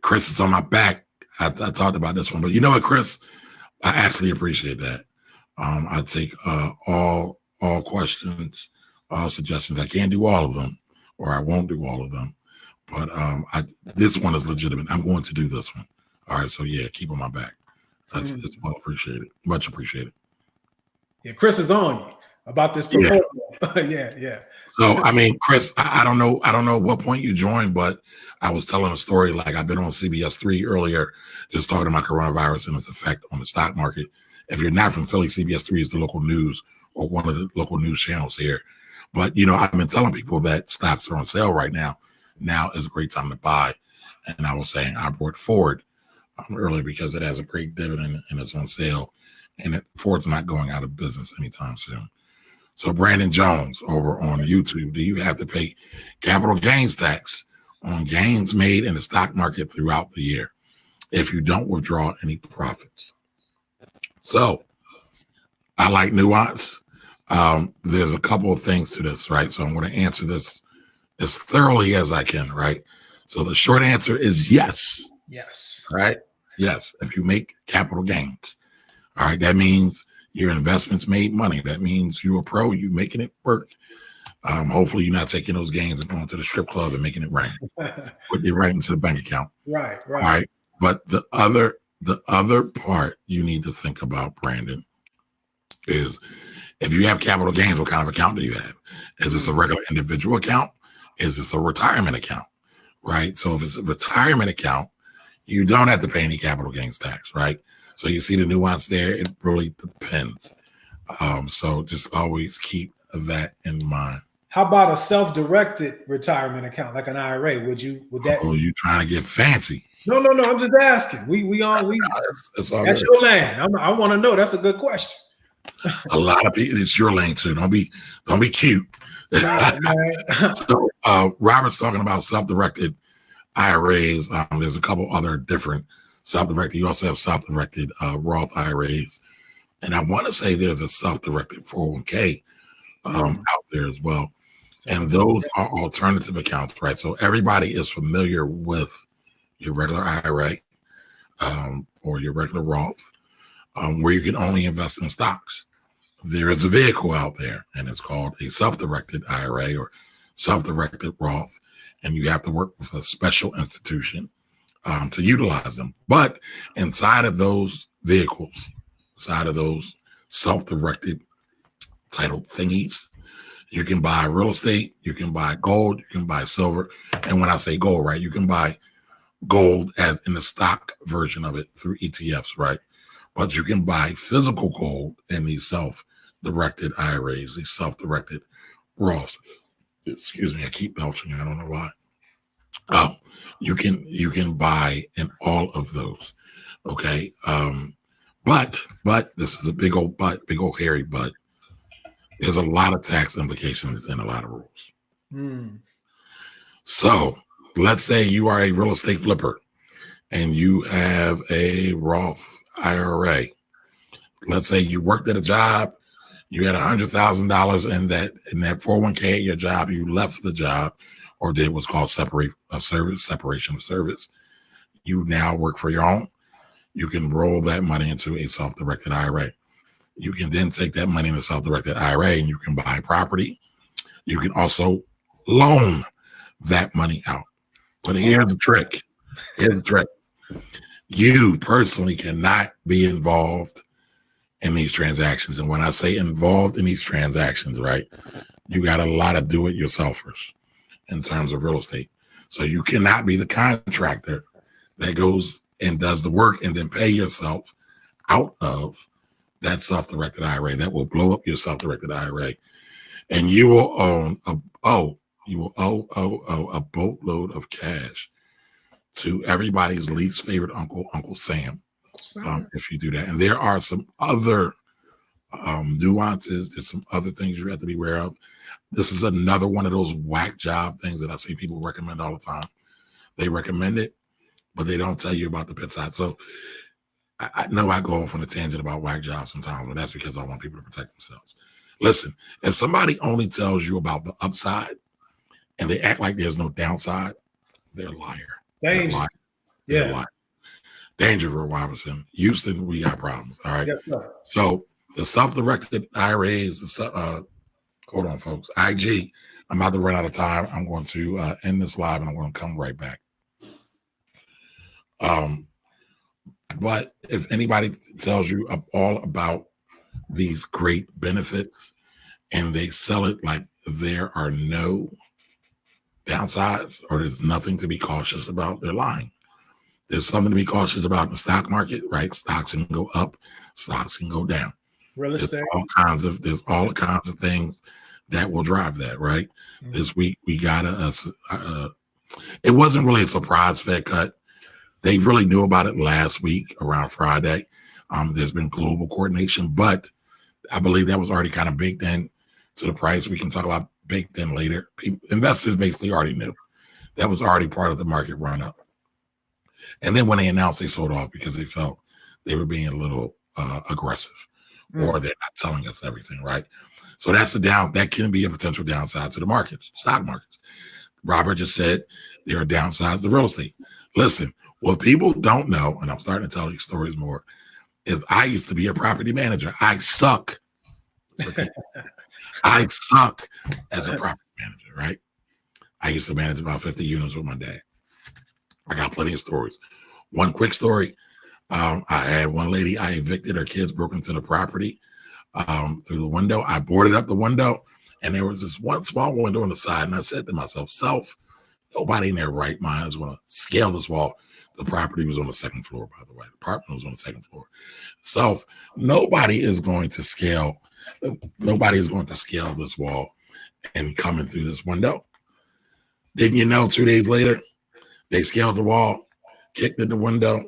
Chris is on my back. I talked about this one, but you know what, Chris? I actually appreciate that. I take all questions, all suggestions. I can't do all of them, or I won't do all of them. But this one is legitimate. I'm going to do this one. All right, so yeah, keep on my back. It's well appreciated, much appreciated. Yeah, Chris is on you about this proposal. Yeah. So I mean, Chris, I don't know what point you joined, but I was telling a story like I've been on CBS 3 earlier, just talking about coronavirus and its effect on the stock market. If you're not from Philly, CBS 3 is the local news or one of the local news channels here. But you know, I've been telling people that stocks are on sale right now. Now is a great time to buy, and I was saying I brought Ford early because it has a great dividend and it's on sale, and Ford's not going out of business anytime soon. So Brandon Jones over on YouTube, do you have to pay capital gains tax on gains made in the stock market throughout the year if you don't withdraw any profits? So I like nuance. There's a couple of things to this, right? So I'm going to answer this as thoroughly as I can, right? So the short answer is yes. Yes. Right? Yes. If you make capital gains, all right, that means your investments made money. That means you're a pro, you making it work. Hopefully you're not taking those gains and going to the strip club and making it rain. Put it right into the bank account. Right. All right. But the other part you need to think about, Brandon, is if you have capital gains, what kind of account do you have? Is this a regular individual account? Is this a retirement account? Right? So if it's a retirement account, you don't have to pay any capital gains tax, right? So you see the nuance there. It really depends. So just always keep that in mind. How about a self-directed retirement account, like an IRA? Would that? Oh, you trying to get fancy? No. I'm just asking. It's all that's good. Your lane. I want to know. That's a good question. A lot of people. It's your lane too. Don't be cute. So Robert's talking about self-directed IRAs. There's a couple other different self-directed. You also have self-directed Roth IRAs, and I want to say there's a self-directed 401k out there as well. And those are alternative accounts, right? So everybody is familiar with your regular IRA or your regular Roth, where you can only invest in stocks. There is a vehicle out there, and it's called a self-directed IRA or self-directed Roth, and you have to work with a special institution to utilize them. But inside of those vehicles, inside of those self-directed title thingies, you can buy real estate, you can buy gold, you can buy silver. And when I say gold, right, you can buy gold as in the stock version of it through ETFs, right? But you can buy physical gold in these self-directed IRAs, these self-directed Roths. Excuse me, I keep belching. I don't know why. You can buy in all of those, okay? But this is a big old hairy but. There's a lot of tax implications and a lot of rules. So let's say you are a real estate flipper and you have a Roth IRA. Let's say you worked at a job, you had $100,000 in that 401k at your job, you left the job or did what's called separation of service. You now work for your own. You can roll that money into a self-directed IRA. You can then take that money in a self-directed IRA and you can buy property. You can also loan that money out. But here's the trick. You personally cannot be involved in these transactions. And when I say involved in these transactions, right, you got a lot of do-it-yourselfers in terms of real estate. So you cannot be the contractor that goes and does the work and then pay yourself out of that self-directed IRA. That will blow up your self-directed IRA. And you will owe a boatload of cash to everybody's least favorite uncle, Uncle Sam, if you do that. And there are some other nuances. There's some other things you have to be aware of. This is another one of those whack job things that I see people recommend all the time. They recommend it, but they don't tell you about the pit side. So I know I go off on a tangent about whack jobs sometimes, but that's because I want people to protect themselves. Listen, if somebody only tells you about the upside and they act like there's no downside, they're a liar. Danger. They're a liar. Danger for Robinson. Houston, we got problems. All right. Yes, so the self-directed IRAs, hold on, folks. IG, I'm about to run out of time. I'm going to end this live and I'm going to come right back. But if anybody tells you all about these great benefits and they sell it like there are no downsides or there's nothing to be cautious about, they're lying. There's something to be cautious about in the stock market, right? Stocks can go up, stocks can go down. Real estate. There's all kinds of things that will drive that, right? Mm-hmm. This week we got it wasn't really a surprise Fed cut. They really knew about it last week around Friday. There's been global coordination, but I believe that was already kind of baked in to the price. We can talk about baked in later. Investors basically already knew. That was already part of the market run up. And then when they announced, they sold off because they felt they were being a little aggressive or they're not telling us everything, right? So that can be a potential downside to the markets, stock markets. Robert just said there are downsides to real estate. Listen, what people don't know, and I'm starting to tell these stories more, is I used to be a property manager. I suck. I suck as a property manager, right? I used to manage about 50 units with my dad. I got plenty of stories. One quick story. I had one lady, I evicted, her kids broke into the property through the window. I boarded up the window and there was this one small window on the side. And I said to myself, nobody in their right mind is going to scale this wall. The property was on the second floor, by the way. The apartment was on the second floor. Nobody is going to scale this wall and come in through this window. Didn't you know 2 days later, they scaled the wall, kicked in the window,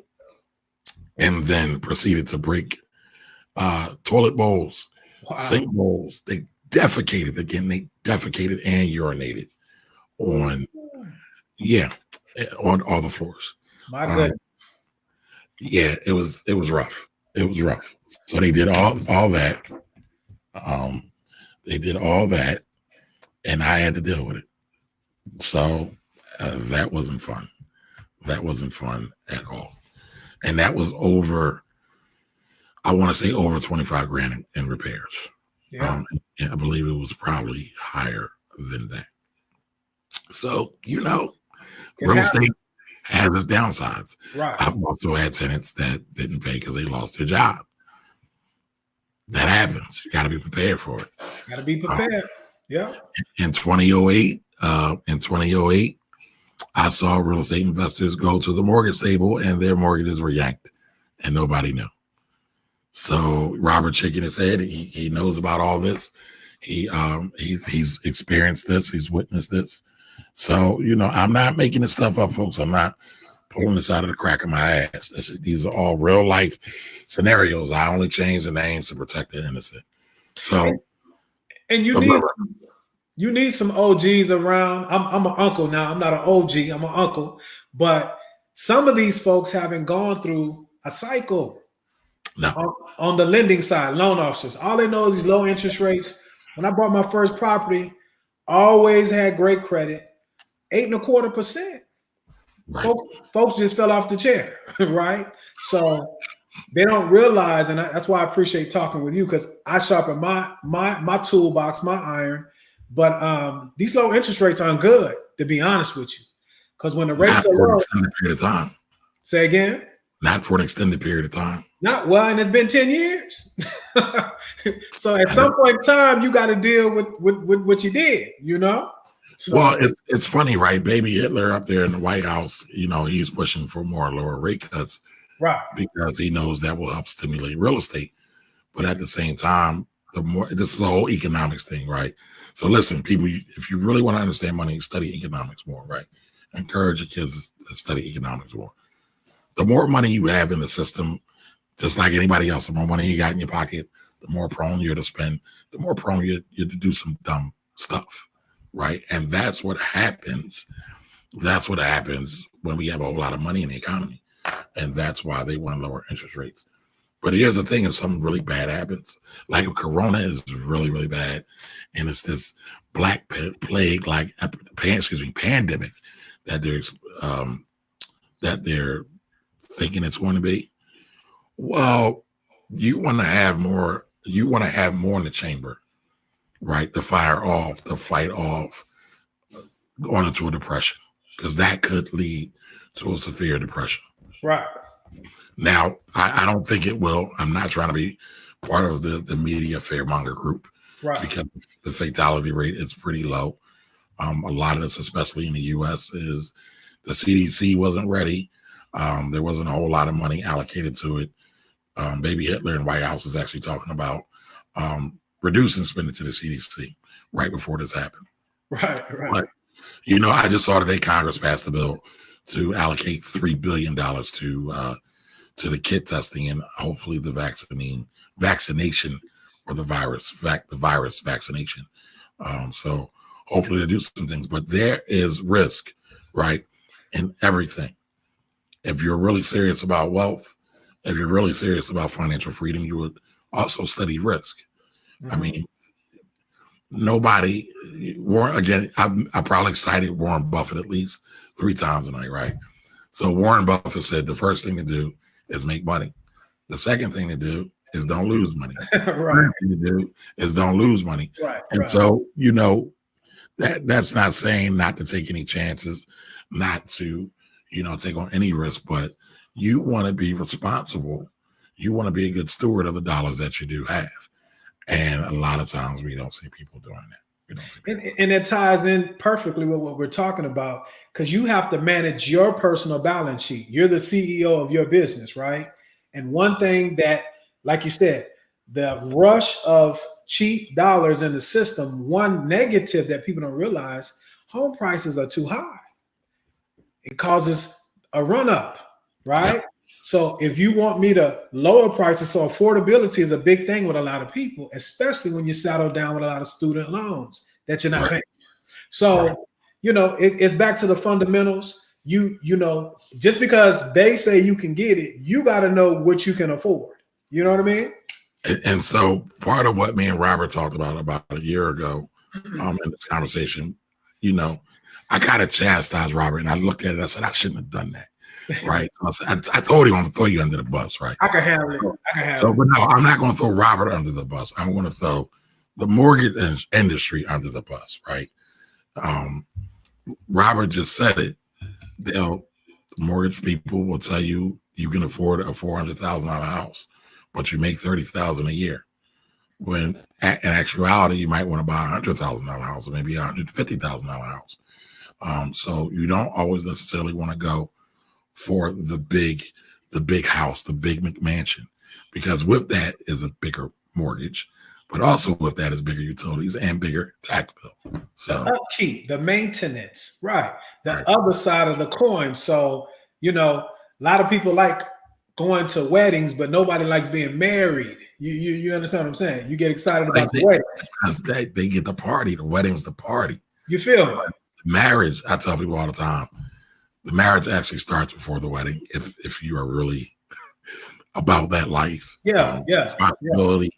and then proceeded to break toilet bowls, sink bowls. They defecated again. They defecated and urinated on all the floors. My goodness. Yeah, it was rough. It was rough. So they did all that. They did all that, and I had to deal with it. So that wasn't fun. That wasn't fun at all. And that was over, I want to say over 25 grand in repairs. Yeah. And I believe it was probably higher than that. So, real estate has its downsides. Right. I've also had tenants that didn't pay because they lost their job. That happens. You got to be prepared for it. Got to be prepared. Yeah. In 2008, I saw real estate investors go to the mortgage table and their mortgages were yanked and nobody knew. So Robert shaking his head, he knows about all this. He's experienced this. He's witnessed this. So, I'm not making this stuff up, folks. I'm not pulling this out of the crack of my ass. These are all real life scenarios. I only change the names to protect the innocent. So, and you need some OGs around. I'm an uncle now. I'm not an OG. I'm an uncle. But some of these folks haven't gone through a cycle. No. On the lending side, loan officers, all they know is these low interest rates. When I bought my first property, always had great credit, 8.25%. Right. Folks just fell off the chair, right? So they don't realize, and that's why I appreciate talking with you, because I sharpen my toolbox, my iron. But these low interest rates aren't good, to be honest with you, because when the rates are low, extended period of time. Say again. Not for an extended period of time. Not well, and it's been 10 years. So at some point in time, you got to deal with what you did, you know? So, well, it's funny, right? Baby Hitler up there in the White House, he's pushing for more lower rate cuts, right? Because he knows that will help stimulate real estate. But at the same time, this is a whole economics thing, right? So listen, people, if you really want to understand money, study economics more, right? Encourage your kids to study economics more. The more money you have in the system, just like anybody else, the more money you got in your pocket, the more prone you're to spend, the more prone you're to do some dumb stuff, right? And that's what happens. That's what happens when we have a whole lot of money in the economy. And that's why they want lower interest rates. But here's the thing, if something really bad happens, like if Corona is really, really bad, and it's this black plague, like pandemic that they're thinking it's going to be, well, you want to have more in the chamber, right? To fight off going into a depression, because that could lead to a severe depression. Right. Now, I don't think it will. I'm not trying to be part of the media fearmonger group, right? Because the fatality rate is pretty low. A lot of this, especially in the U.S., is the CDC wasn't ready. There wasn't a whole lot of money allocated to it. Baby Hitler in White House is actually talking about reducing spending to the CDC right before this happened. Right. But, I just saw today Congress passed a bill to allocate $3 billion to the kit testing and hopefully the vaccination or the virus vaccination. So hopefully they do some things, but there is risk, right, in everything. If you're really serious about wealth, if you're really serious about financial freedom, you would also study risk. Mm-hmm. I mean, I probably cited Warren Buffett at least 3 times tonight, right? So Warren Buffett said the first thing to do is make money. The second thing to do is don't lose money. Right. The third thing to do is don't lose money. Right. And so, that's not saying not to take any chances, not to, take on any risk, but you want to be responsible. You want to be a good steward of the dollars that you do have. And a lot of times we don't see people doing that. And it ties in perfectly with what we're talking about, because you have to manage your personal balance sheet. You're the CEO of your business, right? And one thing that, like you said, the rush of cheap dollars in the system, one negative that people don't realize, home prices are too high. It causes a run up, right? Yeah. So if you want me to lower prices, so affordability is a big thing with a lot of people, especially when you settle down with a lot of student loans that you're not paying. So, it's back to the fundamentals. Just because they say you can get it, you got to know what you can afford. You know what I mean? And so part of what me and Robert talked about a year ago in this conversation, I kind of chastised Robert, and I looked at it, I said, I shouldn't have done that. Right. So I told him I'm going to throw you under the bus, right? I can handle it. But no, I'm not going to throw Robert under the bus. I'm going to throw the mortgage industry under the bus, right? Robert just said it. Mortgage people will tell you can afford a $400,000 house, but you make $30,000 a year. When in actuality, you might want to buy a $100,000 house or maybe a $150,000 house. So you don't always necessarily want to go for the big house, the big McMansion, because with that is a bigger mortgage, but also with that is bigger utilities and bigger tax bill. So the upkeep, the maintenance, right? The other side of the coin. So you know, a lot of people like going to weddings, but nobody likes being married. You understand what I'm saying? You get excited about the wedding. Because they get the party. The wedding's the party. You feel me? Marriage, I tell people all the time, the marriage actually starts before the wedding if you are really about that life. Responsibility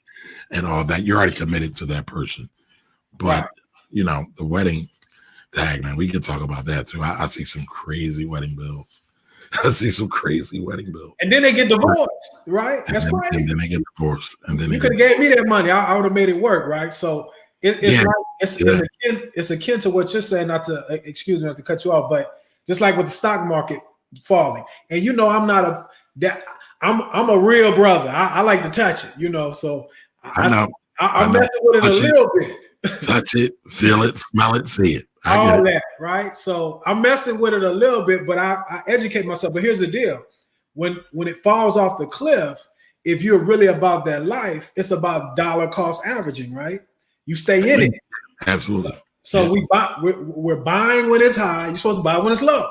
and all that. You're already committed to that person. But, you know, the wedding tag, man, we can talk about that too. I see some crazy wedding bills. I see some crazy wedding bills. And then they get divorced, right? That's crazy. And then they get divorced. And then you could have gave me that money. I would have made it work, right? So it's akin to what you're saying. Not to excuse me, not to cut you off, but just like with the stock market falling, and you know, I'm a real brother. I like to touch it, you know. So I'm messing with it a little bit. Touch it, feel it, smell it, see it. All that, right? So I'm messing with it a little bit, but I educate myself. But here's the deal: when it falls off the cliff, if you're really about that life, it's about dollar cost averaging, right? You stay in it. Absolutely. So we're buying when it's high. You're supposed to buy when it's low,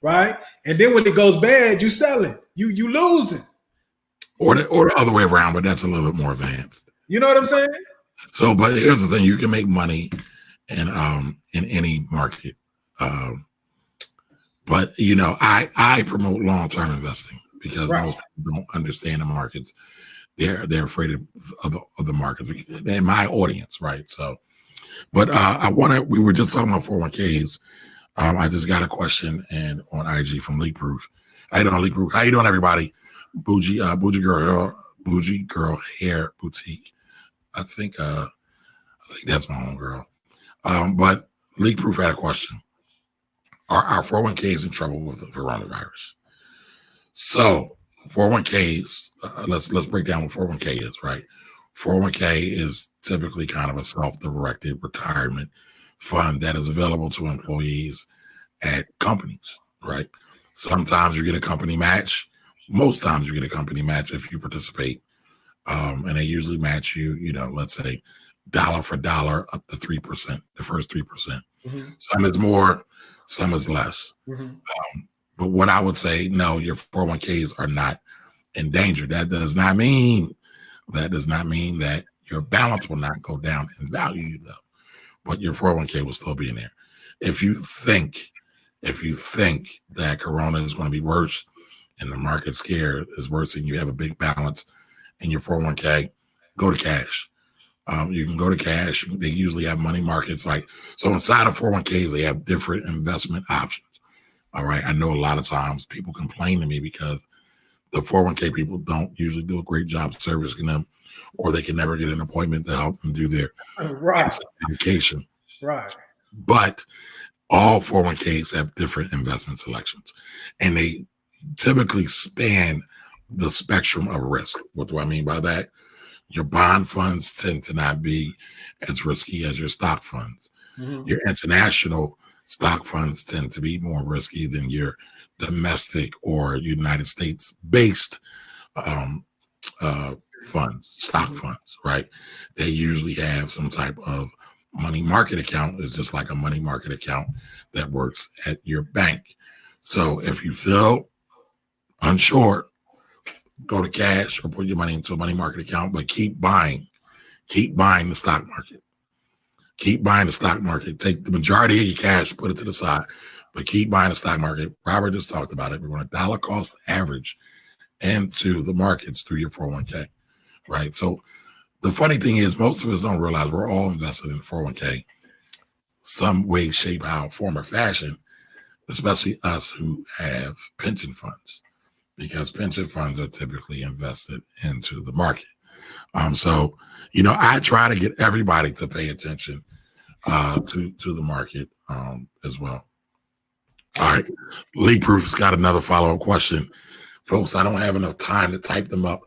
right? And then when it goes bad, you selling. You losing. Or the other way around, but that's a little bit more advanced. You know what I'm saying? So, but here's the thing: you can make money in any market. But you know, I promote long-term investing because most people don't understand the markets. They're afraid of the markets. They're my audience, right? So, but we were just talking about 401ks. I just got a question on IG from Leak Proof. How you doing, Leak Proof? How you doing, everybody? Bougie Girl Hair Boutique. I think that's my own girl. But Leak Proof had a question. Are our 401ks in trouble with the coronavirus? So 401ks, let's break down what 401k is, right? 401k is typically kind of a self-directed retirement fund that is available to employees at companies, right? Sometimes you get a company match. Most times you get a company match if you participate. And they usually match you, you know, let's say dollar for dollar up to 3%, the first 3%. Mm-hmm. Some is more, some is less. Mm-hmm. But what I would say, no, your 401ks are not in danger. That does not mean that your balance will not go down in value, though. But your 401k will still be in there. If you think that Corona is going to be worse and the market scare is worse and you have a big balance in your 401k, go to cash. You can go to cash. They usually have money markets. So inside of 401ks, they have different investment options. All right. I know a lot of times people complain to me because the 401k people don't usually do a great job servicing them, or they can never get an appointment to help them do their application. Right. But all 401ks have different investment selections, and they typically span the spectrum of risk. What do I mean by that? Your bond funds tend to not be as risky as your stock funds. Mm-hmm. Your international stock funds tend to be more risky than your domestic or United States based funds, stock funds, right? They usually have some type of money market account. It's just like a money market account that works at your bank. So if you feel unsure, go to cash or put your money into a money market account, but keep buying the stock market. Keep buying the stock market. Take the majority of your cash, put it to the side, but keep buying the stock market. Robert just talked about it. We're going to dollar cost average into the markets through your 401k, right? So the funny thing is most of us don't realize we're all invested in 401k some way, shape, how, form, or fashion, especially us who have pension funds, because pension funds are typically invested into the market. So, you know, I try to get everybody to pay attention to the market as well. All right. Leak Proof's got another follow-up question. Folks, I don't have enough time to type them up,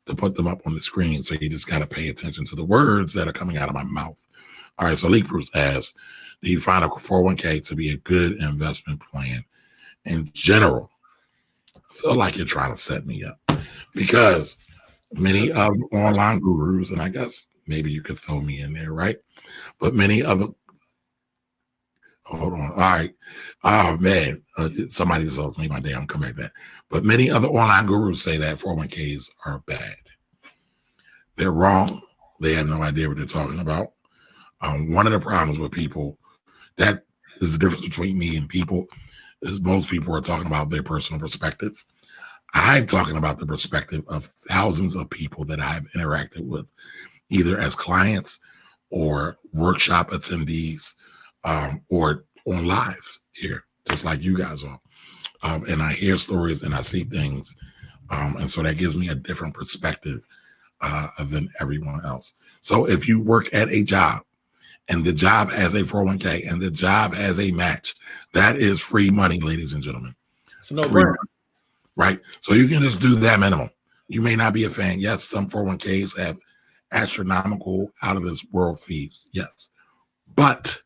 to put them up on the screen. So you just got to pay attention to the words that are coming out of my mouth. All right. So Leak Proof asks, do you find a 401k to be a good investment plan in general? I feel like you're trying to set me up because many of online gurus, and I guess maybe you could throw me in there, right? But many other, Hold on. All right. Oh man, somebody just me my day. I'm coming back to that. But many other online gurus say that 401ks are bad. They're wrong. They have no idea what they're talking about. One of the problems with people, that is the difference between me and people, is most people are talking about their personal perspective. I'm talking about the perspective of thousands of people that I've interacted with, either as clients or workshop attendees, or on lives here, just like you guys are. And I hear stories and I see things. And so that gives me a different perspective than everyone else. So if you work at a job and the job has a 401k and the job has a match, that is free money, ladies and gentlemen. It's no brainer. Right? So you can just do that minimum. You may not be a fan. Yes, some 401ks have astronomical, out of this world fees. Yes. But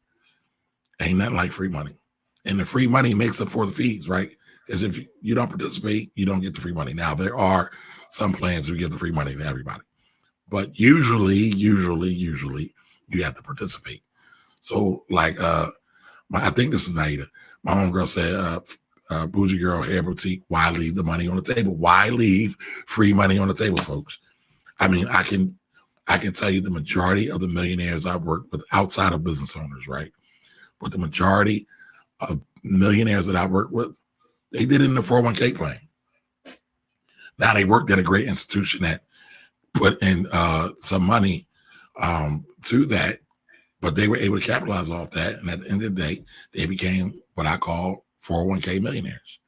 ain't nothing like free money. And the free money makes up for the fees, right? Because if you don't participate, you don't get the free money. Now, there are some plans who give the free money to everybody. But usually, you have to participate. So, like, I think this is Naida. My homegirl said, bougie girl hair boutique, why leave the money on the table? Why leave free money on the table, folks? I mean, I can tell you the majority of the millionaires I've worked with outside of business owners, right? But the majority of millionaires that I worked with, they did it in the 401k plan. Now they worked at a great institution that put in some money to that, but they were able to capitalize off that. And at the end of the day, they became what I call 401k millionaires.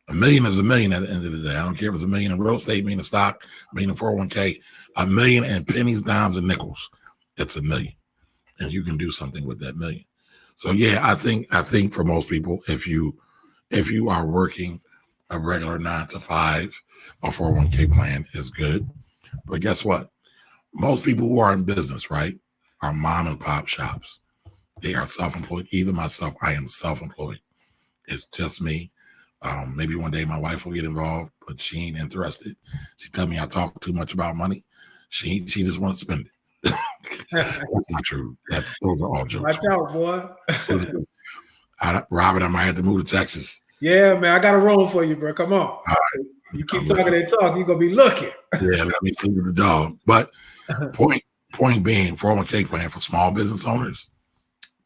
A million is a million at the end of the day. I don't care if it's a million in real estate, million in stock, million in 401k, a million in pennies, dimes, and nickels. It's a million. And you can do something with that million. So yeah, I think for most people, if you are working a regular 9 to 5, a 401k plan is good. But guess what? Most people who are in business, right, are mom and pop shops. They are self-employed. Even myself, I am self-employed. It's just me. Maybe one day my wife will get involved, but she ain't interested. She tell me I talk too much about money. She just want to spend it. That's not true. Those are all jokes. Watch out, boy. Robert, I might have to move to Texas. Yeah, man, I got a room for you, bro. Come on. All right. You keep talking that talk, you're gonna be looking. Yeah, let me sleep with the dog. But point being, 401k plan for small business owners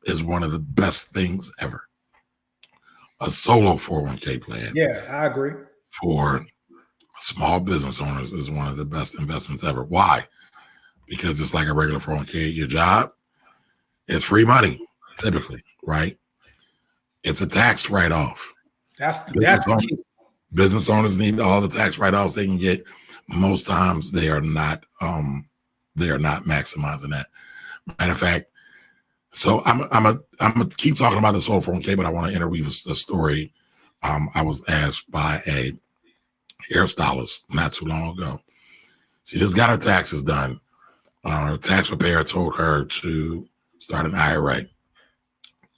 is one of the best things ever. A solo 401k plan. Yeah, I agree. For small business owners is one of the best investments ever. Why? Because it's like a regular 401k. Your job, it's free money, typically, right? It's a tax write-off. That's Business owners need all the tax write-offs they can get. Most times they are not maximizing that. Matter of fact, so I'm gonna keep talking about this whole 401k, but I want to interweave a story. I was asked by a hairstylist not too long ago. She just got her taxes done. Her tax preparer told her to start an IRA,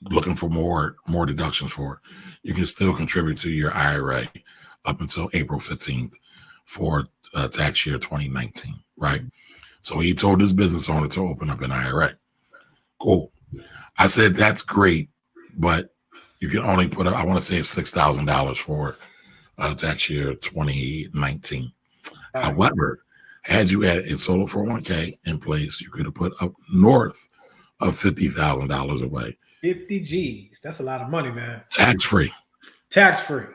looking for more deductions for her. You can still contribute to your IRA up until April 15th for tax year 2019, right? So he told his business owner to open up an IRA. Cool. I said, that's great, but you can only put up, I want to say it's $6,000 for tax year 2019. However, had you had a solo 401k in place, you could have put up north of $50,000 away. 50 G's. That's a lot of money, man. Tax-free. Tax-free.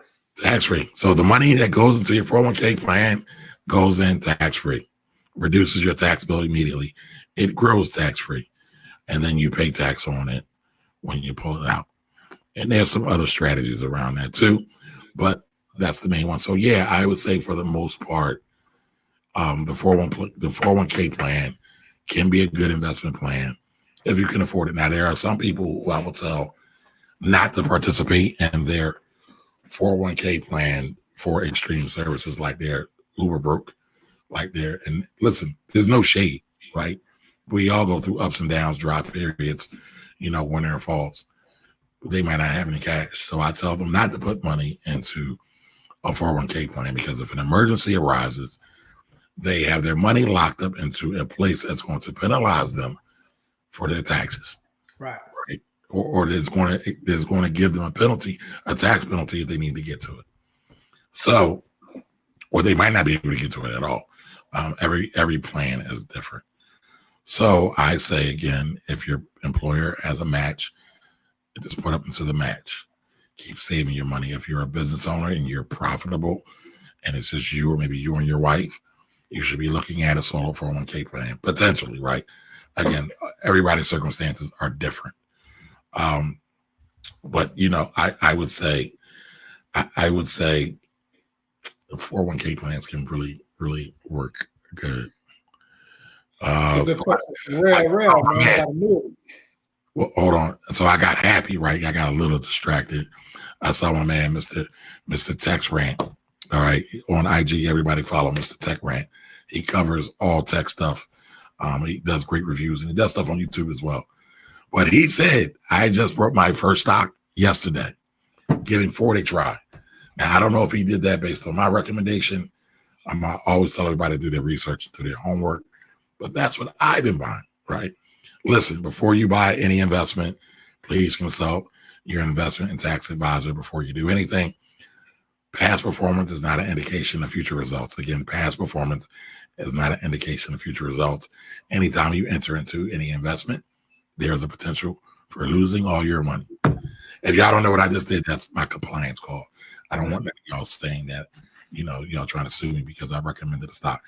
So the money that goes into your 401k plan goes in tax-free, reduces your tax bill immediately. It grows tax-free, and then you pay tax on it when you pull it out. And there's some other strategies around that too, but that's the main one. So yeah, I would say for the most part, the 401k plan can be a good investment plan if you can afford it. Now, there are some people who I will tell not to participate in their 401k plan for extreme services, like they're uber broke, and listen, there's no shade, right? We all go through ups and downs, dry periods, winter and falls. They might not have any cash. So I tell them not to put money into a 401k plan, because if an emergency arises, they have their money locked up into a place that's going to penalize them for their taxes. Right. or there's going to give them a tax penalty if they need to get to it. So, or they might not be able to get to it at all. Every plan is different. So I say again, if your employer has a match, just put up into the match. Keep saving your money. If you're a business owner and you're profitable and it's just you or maybe you and your wife, you should be looking at a solo 401k plan, potentially, right? Again, everybody's circumstances are different. But I would say the 401k plans can really, really work good. Well, hold on. So I got happy, right? I got a little distracted. I saw my man, Mr. Tex Rant. All right. On IG, everybody follow Mr. Tech Rant. He covers all tech stuff. He does great reviews and he does stuff on YouTube as well. But he said, I just brought my first stock yesterday, giving Ford a try. Now, I don't know if he did that based on my recommendation. I always tell everybody to do their research, do their homework. But that's what I've been buying, right? Listen, before you buy any investment, please consult your investment and tax advisor before you do anything. Past performance is not an indication of future results. Again, past performance is not an indication of future results. Anytime you enter into any investment, there's a potential for losing all your money. If y'all don't know what I just did, that's my compliance call. I don't want y'all saying that, y'all trying to sue me because I recommended a stock.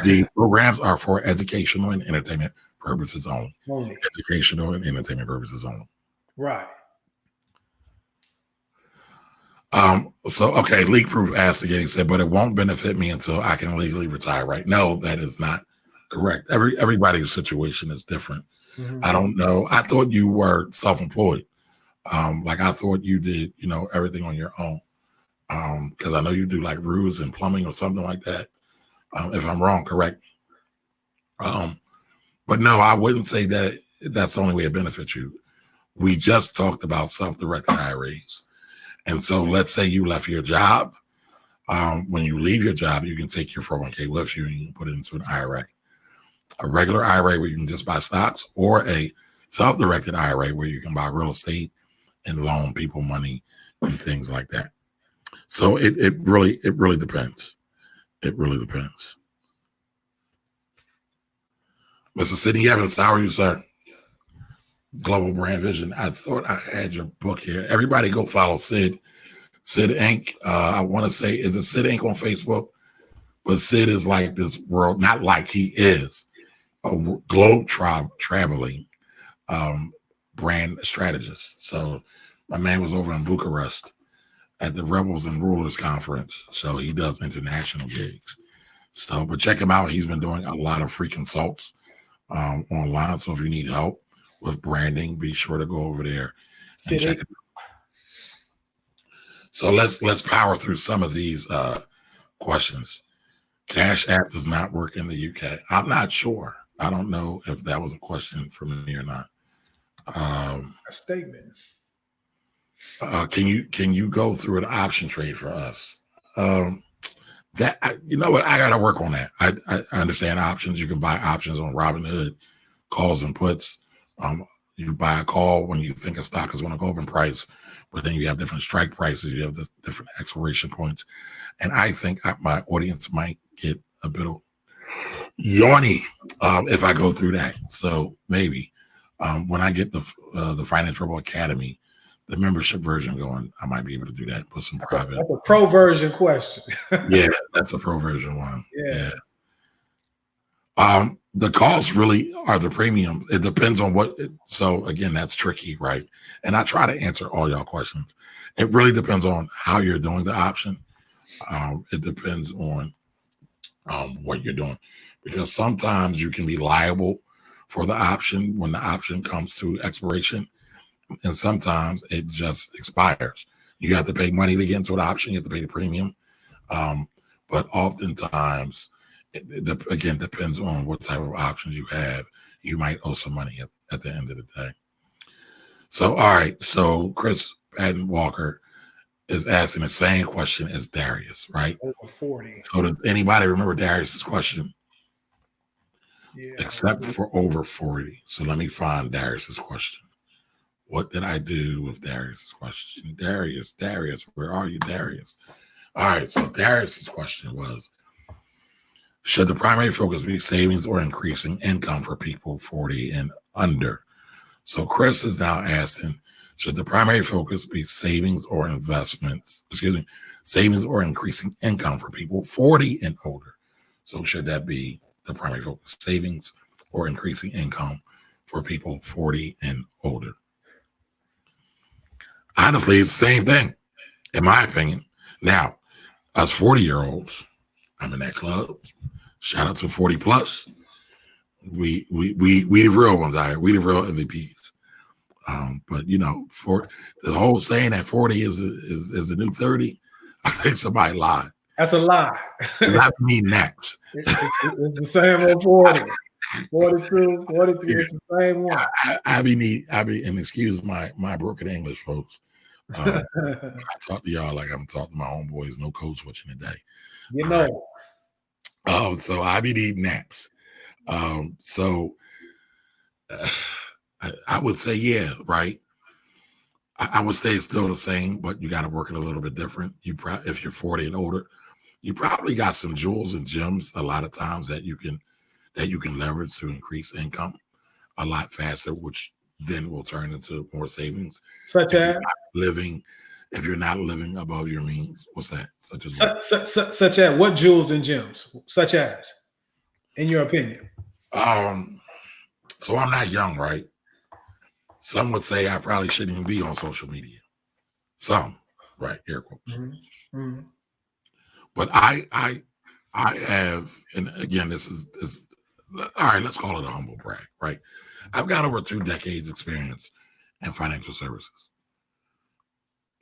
The programs are for educational and entertainment purposes only. Educational and entertainment purposes only. Right. Okay, Leak Proof asked again, he said, but it won't benefit me until I can legally retire, right? No, that is not correct. Everybody's situation is different. Mm-hmm. I don't know. I thought you were self-employed. I thought you did, everything on your own. Because I know you do like roofs and plumbing or something like that. If I'm wrong, correct me. But no, I wouldn't say that that's the only way it benefits you. We just talked about self-directed IRAs. And so let's say you left your job. When you leave your job, you can take your 401k with you and you can put it into an IRA. A regular IRA where you can just buy stocks, or a self-directed IRA where you can buy real estate and loan people money and things like that. So it really depends. It really depends. Mr. Sidney Evans, how are you, sir? Global Brand Vision. I thought I had your book here. Everybody go follow Sid Inc. I want to say, is it Sid Inc. on Facebook? But Sid is like this world, not like he is a globe traveling brand strategist. So my man was over in Bucharest at the Rebels and Rulers conference. So he does international gigs. So, but check him out. He's been doing a lot of free consults online. So if you need help with branding, be sure to go over there and check it out. So let's power through some of these questions. Cash App does not work in the UK. I'm not sure. I don't know if that was a question for me or not. A statement. Can you go through an option trade for us? You know what? I got to work on that. I understand options. You can buy options on Robinhood, calls and puts. You buy a call when you think a stock is going to go up in price, but then you have different strike prices. You have the different expiration points. And I think my audience might get a bit yawny if I go through that. So maybe when I get the Finance Rebel Academy, the membership version going, I might be able to do that. Put some private. That's a pro version question. Yeah, that's a pro version one. Yeah. The costs really are the premium. It depends on so again, that's tricky, right? And I try to answer all y'all questions. It really depends on how you're doing the option. It depends on what you're doing, because sometimes you can be liable for the option when the option comes to expiration, and sometimes it just expires. You have to pay money to get into an option. You have to pay the premium, but oftentimes, again, depends on what type of options you have. You might owe some money at the end of the day. So, all right. So Chris Patton Walker is asking the same question as Darius, right? Over 40. So does anybody remember Darius's question? Yeah. Except for over 40. So let me find Darius's question. What did I do with Darius's question? Darius, where are you, Darius? All right, so Darius's question was, should the primary focus be savings or increasing income for people 40 and under? So Chris is now asking, should the primary focus be savings or investments? Savings or increasing income for people 40 and older? So should that be the primary focus, savings or increasing income for people 40 and older? Honestly, it's the same thing, in my opinion. Now, us 40-year-olds, I'm in that club. Shout out to 40 plus. We the real ones out here. We the real MVPs. But for the whole saying that 40 is the new 30, I think somebody lied. That's a lie. Not me next. It's the same old 40. 42, 43, it's the same one. I be, and excuse my broken English, folks. I talk to y'all like I'm talking to my homeboys, no code switching today. So I be needing naps. So I would say, yeah, right. I would say it's still the same, but you got to work it a little bit different. If you're 40 and older, you probably got some jewels and gems a lot of times that you can leverage to increase income a lot faster, which then will turn into more savings. Such as if you're not living above your means. What's that? Such as what jewels and gems? Such as, in your opinion? So I'm not young, right? Some would say I probably shouldn't even be on social media. Some, right? Air quotes. Mm-hmm. Mm-hmm. But I have, and again, this is all right. Let's call it a humble brag, right? I've got over 2 decades experience in financial services.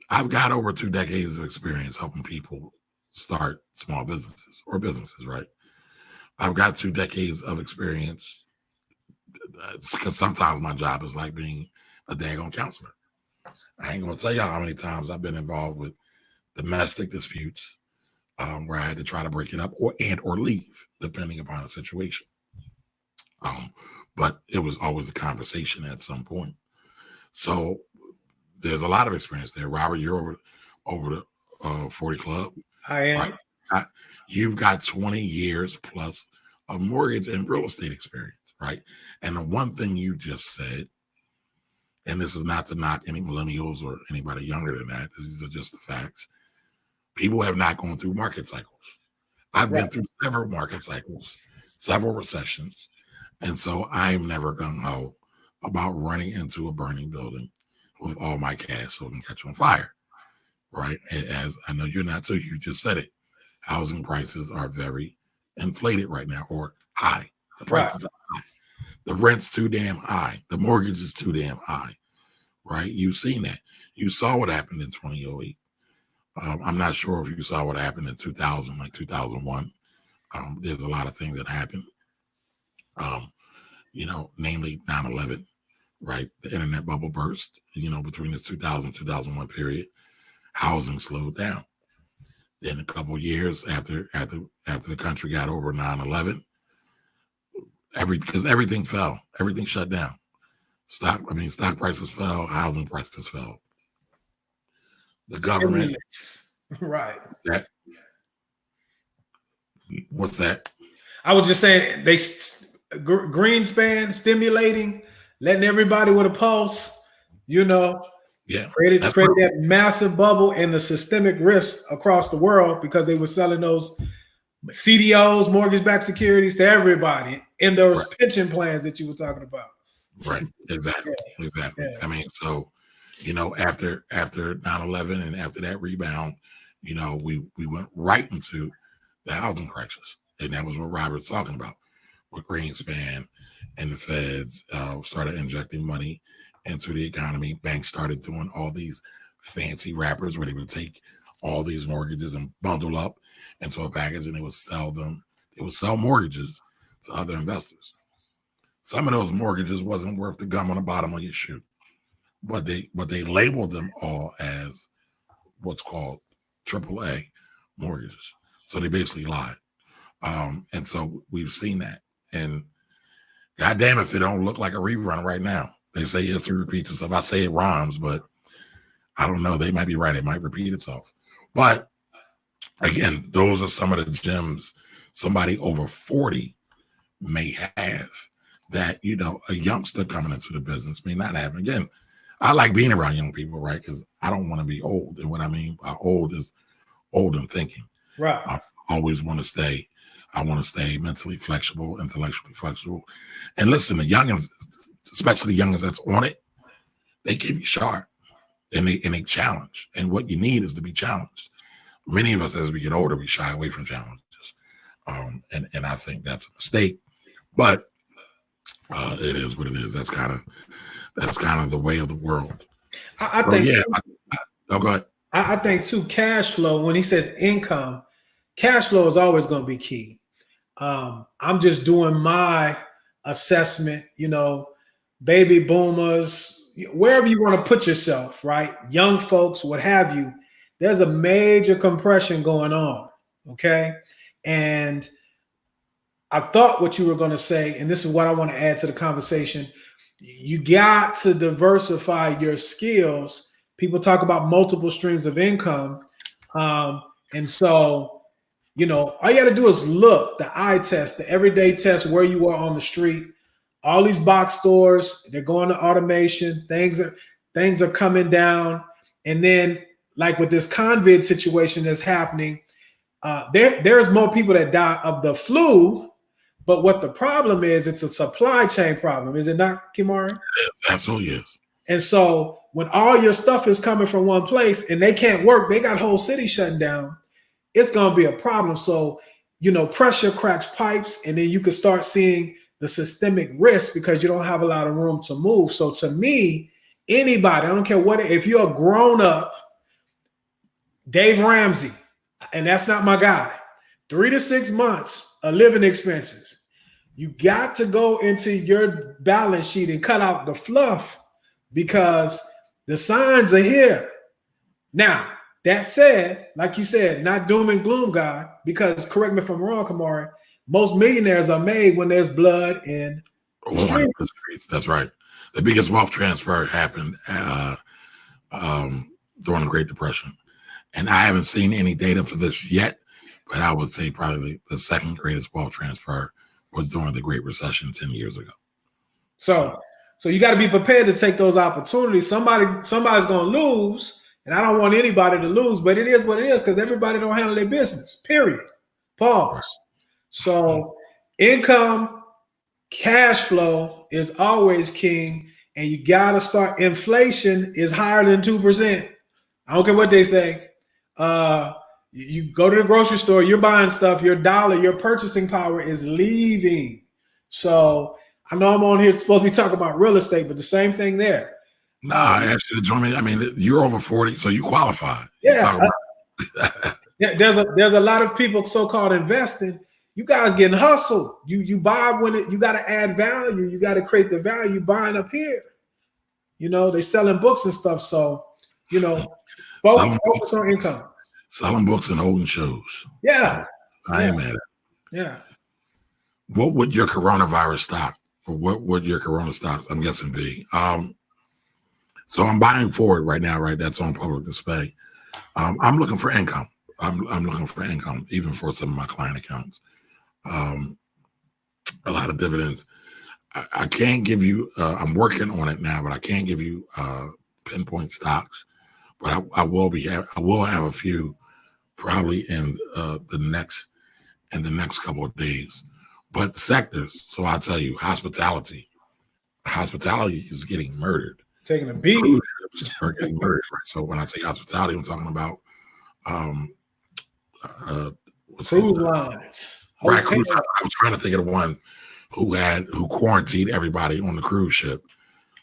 I've got over 2 decades of experience helping people start small businesses or businesses, right? I've got 2 decades of experience because sometimes my job is like being a daggone counselor. I ain't gonna tell y'all how many times I've been involved with domestic disputes where I had to try to break it up or leave, depending upon the situation. But it was always a conversation at some point. So there's a lot of experience there. Robert, you're over the 40 Club. I am. Right? You've got 20 years plus of mortgage and real estate experience, right? And the one thing you just said, and this is not to knock any millennials or anybody younger than that, these are just the facts. People have not gone through market cycles. I've been through several market cycles, several recessions. And so I'm never gung-ho about running into a burning building with all my cash so it can catch on fire, right? As I know you're not too, you just said it. Housing prices are very inflated right now or high. The prices are high. The rent's too damn high. The mortgage is too damn high, right? You've seen that. You saw what happened in 2008. I'm not sure if you saw what happened in 2000, like 2001. There's a lot of things that happened. Namely 9/11, right? The internet bubble burst, between the 2000, 2001 period, housing slowed down. Then a couple of years after the country got over 9/11, because everything fell, everything shut down. Stock prices fell, housing prices fell. The government, right? What's that? I was just saying Greenspan stimulating, letting everybody with a pulse, created that massive bubble and the systemic risk across the world because they were selling those CDOs, mortgage-backed securities to everybody in those pension plans that you were talking about. Right. Exactly. Exactly. Yeah. I mean, so, after 9/11 and after that rebound, we went right into the housing crisis. And that was what Robert's talking about. With Greenspan and the feds started injecting money into the economy. Banks started doing all these fancy wrappers where they would take all these mortgages and bundle up into a package and they would sell them. They would sell mortgages to other investors. Some of those mortgages wasn't worth the gum on the bottom of your shoe, but they labeled them all as what's called AAA mortgages. So they basically lied. And so we've seen that. And goddamn if it don't look like a rerun right now. They say history repeats itself. I say it rhymes, but I don't know. They might be right. It might repeat itself. But again, those are some of the gems somebody over 40 may have that, a youngster coming into the business may not have. Again, I like being around young people, right? Because I don't want to be old. And what I mean by old is old in thinking. Right. I always want to stay. I want to stay mentally flexible, intellectually flexible. And listen, the youngins, especially the youngins that's on it, they keep you sharp and they challenge. And what you need is to be challenged. Many of us, as we get older, we shy away from challenges. And I think that's a mistake. But it is what it is. That's kind of the way of the world. I think. Yeah. Go ahead. I think too, cash flow. When he says income, cash flow is always going to be key. I'm just doing my assessment. Baby boomers, wherever you want to put yourself, right? Young folks, what have you. There's a major compression going on. Okay, and I thought what you were going to say, and this is what I want to add to the conversation. You got to diversify your skills. People talk about multiple streams of income. And so, all you got to do is look, the eye test, the everyday test where you are on the street. All these box stores, they're going to automation. Things are coming down. And then, like with this COVID situation that's happening, there's more people that die of the flu. But what the problem is, it's a supply chain problem. Is it not, Kimari? It absolutely is. And so when all your stuff is coming from one place and they can't work, they got whole city shutting down, it's going to be a problem. So, pressure cracks pipes, and then you can start seeing the systemic risk because you don't have a lot of room to move. So to me, anybody, I don't care what, if you're a grown up, Dave Ramsey, and that's not my guy, 3 to 6 months of living expenses. You got to go into your balance sheet and cut out the fluff because the signs are here. Now, that said, like you said, not doom and gloom, guy, because correct me if I'm wrong, Kamari, most millionaires are made when there's blood in the streets. That's right. The biggest wealth transfer happened during the Great Depression. And I haven't seen any data for this yet, but I would say probably the second greatest wealth transfer was during the Great Recession 10 years ago. So you got to be prepared to take those opportunities. Somebody's going to lose, and I don't want anybody to lose, but it is what it is because everybody don't handle their business, period. Pause. So income, cash flow is always king, and you got to start. Inflation is higher than 2%. I don't care what they say. You go to the grocery store, you're buying stuff, your dollar, your purchasing power is leaving. So I know I'm on here supposed to be talking about real estate, but the same thing there. Nah, actually, I mean, you're over 40, so you qualify. Yeah. There's a lot of people so-called investing. You guys getting hustled. You buy when you got to add value. You got to create the value buying up here. They're selling books and stuff. So, focus on income. Selling books and holding shows. Yeah. I am at it. Yeah. What would your coronavirus stock, or what would your corona stocks, I'm guessing, be? So I'm buying Ford right now, right? That's on public display. I'm looking for income. I'm looking for income, even for some of my client accounts. A lot of dividends. I can't give you, I'm working on it now, but I can't give you pinpoint stocks. But I will have a few probably in the next couple of days. But sectors, so I'll tell you, hospitality is getting murdered. Taking a beat. Cruise ships are getting murdered, right? So when I say hospitality, I'm talking about cruise lines. Right, cruise. I was trying to think of the one who quarantined everybody on the cruise ship.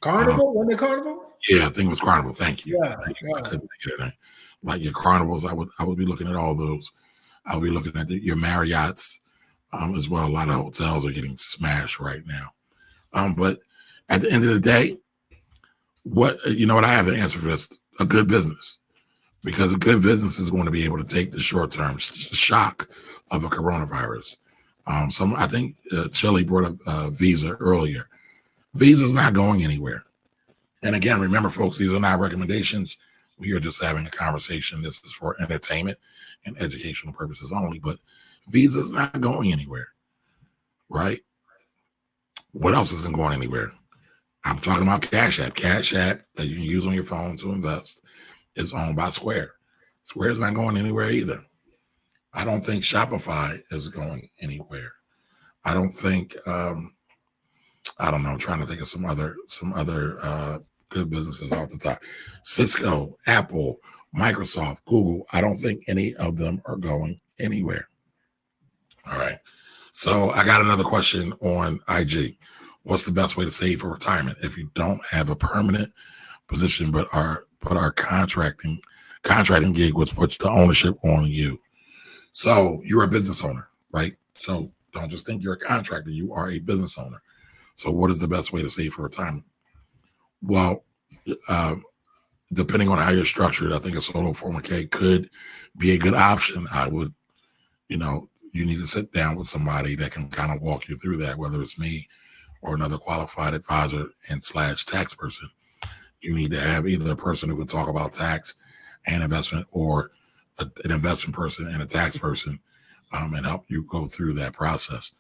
Carnival? Wasn't it Carnival? Yeah, I think it was Carnival. Thank you. Yeah, Thank you. yeah. I couldn't think of it. Like your Carnivals, I would be looking at all those. I'll be looking at your Marriotts as well. A lot of hotels are getting smashed right now. But at the end of the day, what I have to answer for this: a good business, because a good business is going to be able to take the short-term shock of a coronavirus. I think Chile brought up Visa earlier. Visa's not going anywhere. And again, remember, folks, these are not recommendations. We are just having a conversation. This is for entertainment and educational purposes only. But Visa is not going anywhere, right? What else isn't going anywhere? I'm talking about Cash App. Cash App that you can use on your phone to invest is owned by Square. Square's not going anywhere either. I don't think Shopify is going anywhere. I don't think, I don't know, I'm trying to think of some other good businesses off the top. Cisco, Apple, Microsoft, Google. I don't think any of them are going anywhere. All right. So I got another question on IG. What's the best way to save for retirement if you don't have a permanent position but are contracting gig, which puts the ownership on you? So you're a business owner, right? So don't just think you're a contractor. You are a business owner. So what is the best way to save for retirement? Well, depending on how you're structured, I think a solo 401k could be a good option. I would, you need to sit down with somebody that can kind of walk you through that, whether it's me or another qualified advisor and / tax person. You need to have either a person who can talk about tax and investment, or an investment person and a tax person, and help you go through that process.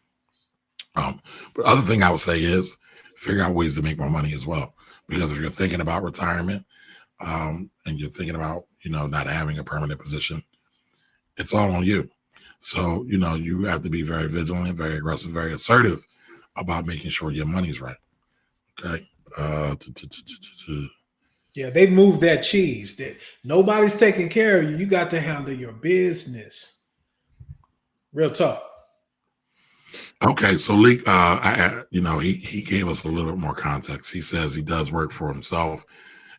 But other thing I would say is figure out ways to make more money as well. Because if you're thinking about retirement, and you're thinking about, not having a permanent position, it's all on you. So, you have to be very vigilant, very aggressive, very assertive about making sure your money's right. Okay. Yeah, they moved that cheese. That nobody's taking care of you. You got to handle your business. Real talk. Okay, so Leak, he gave us a little bit more context. He says he does work for himself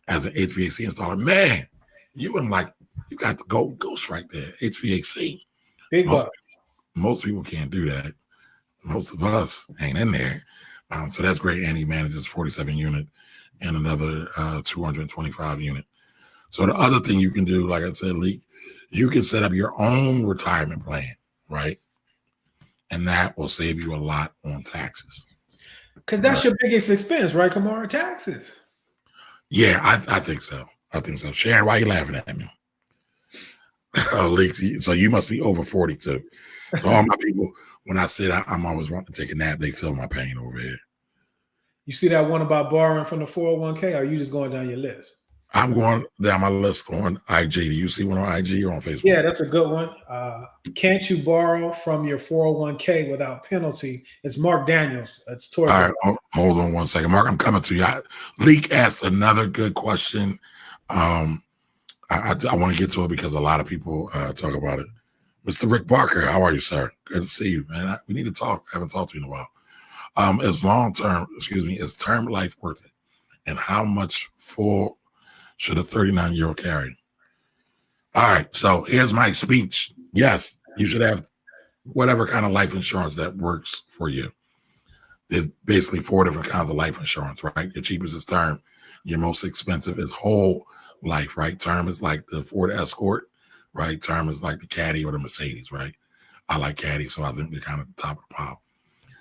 as an HVAC installer. Man, you got the ghost right there. HVAC. Big buck. Most people can't do that. Most of us ain't in there. So that's great. And he manages 47 unit and another 225 unit. So the other thing you can do, like I said, Leak, you can set up your own retirement plan, right? And that will save you a lot on taxes. Because that's your biggest expense, right, Kamara? Taxes. Yeah, I think so. Sharon, why are you laughing at me? Leak, so you must be over 42. So all my people, when I said I'm always wanting to take a nap, they feel my pain over here. You see that one about borrowing from the 401k, or are you just going down your list? I'm going down my list on IG. Do you see one on IG or on Facebook? Yeah, that's a good one. Can't you borrow from your 401k without penalty? It's Mark Daniels. That's Tori. All right, hold on one second. Mark, I'm coming to you. Leak asked another good question. I want to get to it because a lot of people talk about it. Mr. Rick Barker, how are you, sir? Good to see you, man. We need to talk. I haven't talked to you in a while. Is term life worth it? And how much full should a 39-year-old carry? All right, so here's my speech. Yes, you should have whatever kind of life insurance that works for you. There's basically 4 different kinds of life insurance, right? Your cheapest is term. Your most expensive is whole life, right? Term is like the Ford Escort, right? Term is like the Caddy or the Mercedes, right? I like Caddy, so I think they're kind of the top of the pile.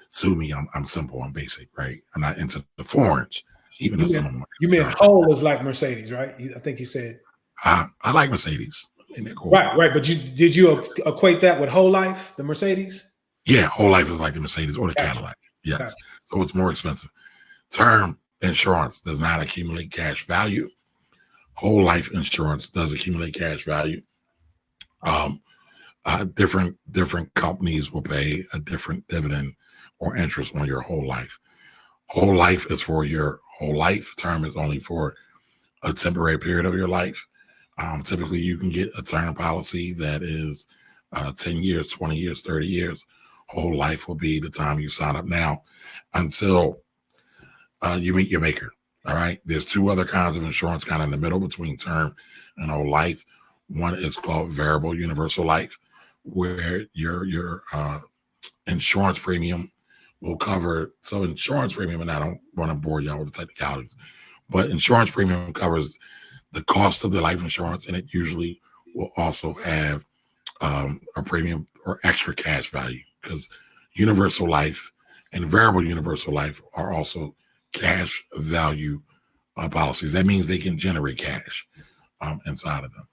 Sue me, I'm simple, I'm basic, right? I'm not into the foreigns, even though some of them. You mean whole is like Mercedes, right? I think you said. I like Mercedes. Cool. Right. But did you equate that with whole life, the Mercedes? Yeah, whole life is like the Mercedes or the Cadillac. Yes. Gotcha. So it's more expensive. Term insurance does not accumulate cash value. Whole life insurance does accumulate cash value. Different companies will pay a different dividend or interest on your whole life. Whole life is for your whole life. Term is only for a temporary period of your life. Typically, you can get a term policy that is 10 years, 20 years, 30 years. Whole life will be the time you sign up now until you meet your maker. All right. There's 2 other kinds of insurance kind of in the middle between term and whole life. One is called variable universal life, where your insurance premium will cover. So insurance premium, and I don't want to bore y'all with the technicalities, but insurance premium covers the cost of the life insurance, and it usually will also have a premium or extra cash value, because universal life and variable universal life are also cash value policies. That means they can generate cash inside of them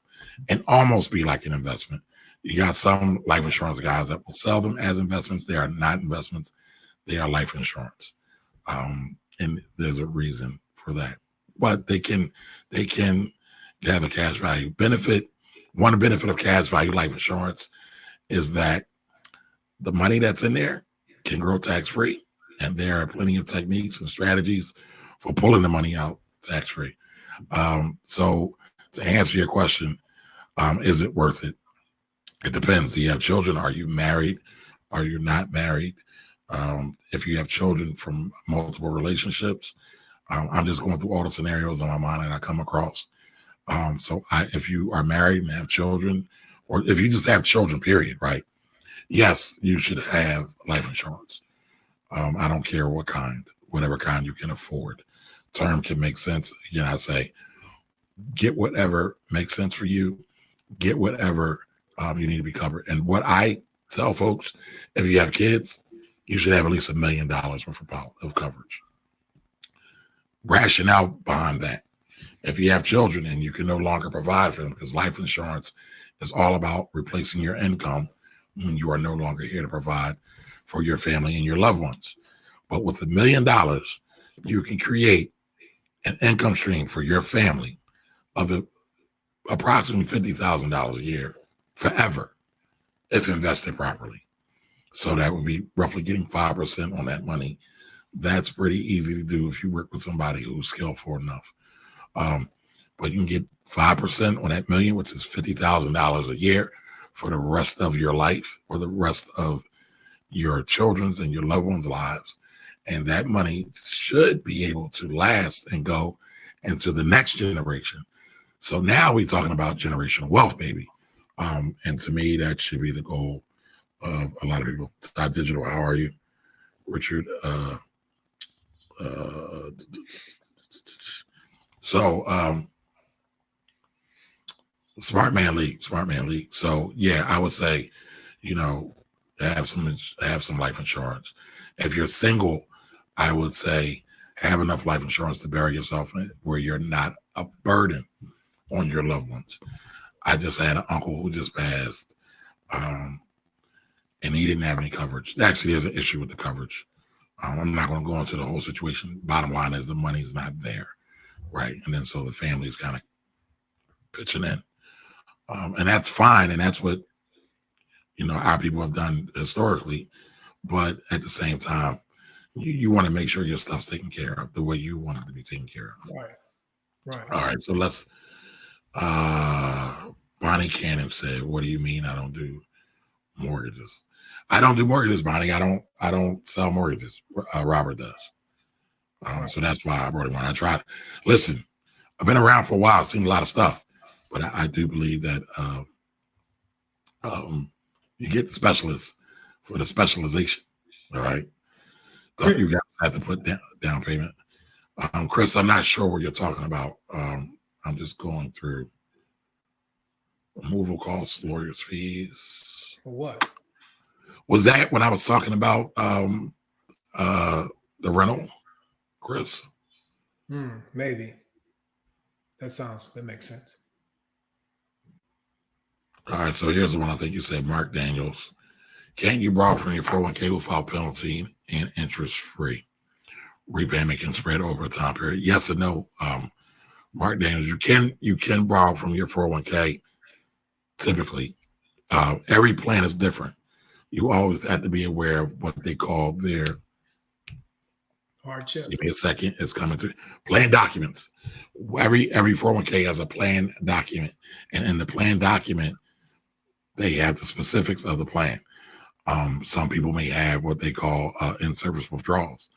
and almost be like an investment. You got some life insurance guys that will sell them as investments. They are not investments. They are life insurance. And there's a reason for that. But they can gather cash value. One benefit of cash value life insurance is that the money that's in there can grow tax-free. And there are plenty of techniques and strategies for pulling the money out tax-free. So to answer your question, is it worth it? It depends. Do you have children? Are you married? Are you not married? If you have children from multiple relationships, I'm just going through all the scenarios in my mind that I come across. If you are married and have children, or if you just have children, period, right? Yes, you should have life insurance. I don't care what kind, whatever kind you can afford. Term can make sense. Again, I say, get whatever makes sense for you. Get whatever you need to be covered. And what I tell folks, if you have kids, you should have at least $1 million worth of coverage. Rationale behind that. If you have children and you can no longer provide for them, because life insurance is all about replacing your income when you are no longer here to provide for your family and your loved ones. But with $1 million, you can create an income stream for your family of approximately $50,000 a year forever if invested properly. So that would be roughly getting 5% on that money. That's pretty easy to do if you work with somebody who's skillful enough. But you can get 5% on that million, which is $50,000 a year for the rest of your life or the rest of your children's and your loved ones' lives. And that money should be able to last and go into the next generation. So now we're talking about generational wealth, baby. And to me, that should be the goal of a lot of people. Todd Digital, how are you? Richard. Smart Man League. So yeah, I would say, have some life insurance. If you're single, I would say have enough life insurance to bury yourself in, where you're not a burden on your loved ones. I just had an uncle who just passed, and he didn't have any coverage. Actually, there's an issue with the coverage. I'm not going to go into the whole situation. Bottom line is the money's not there, right? And then so the family's kind of pitching in, and that's fine, and that's what our people have done historically. But at the same time, you want to make sure your stuff's taken care of the way you want it to be taken care of. Right. All right. So let's. Bonnie Cannon said, "What do you mean I don't do mortgages? I don't do mortgages, Bonnie. I don't sell mortgages. Robert does. So that's why I brought him on. I tried. Listen, I've been around for a while, seen a lot of stuff, but I do believe that you get the specialists for the specialization. All right. Don't you guys have to put down payment? Chris, I'm not sure what you're talking about. I'm just going through removal costs, lawyers' fees. For what? Was that when I was talking about the rental, Chris? Maybe. That makes sense. All right, so here's the one I think you said, Mark Daniels. Can't you borrow from your 401k without penalty and interest free? Repayment can spread over a time period. Yes and no. Mark Daniels, you can borrow from your 401k typically. Every plan is different. You always have to be aware of what they call their hardship. Give me a second. It's coming to plan documents. Every 401k has a plan document. And in the plan document, they have the specifics of the plan. Some people may have what they call in-service withdrawals.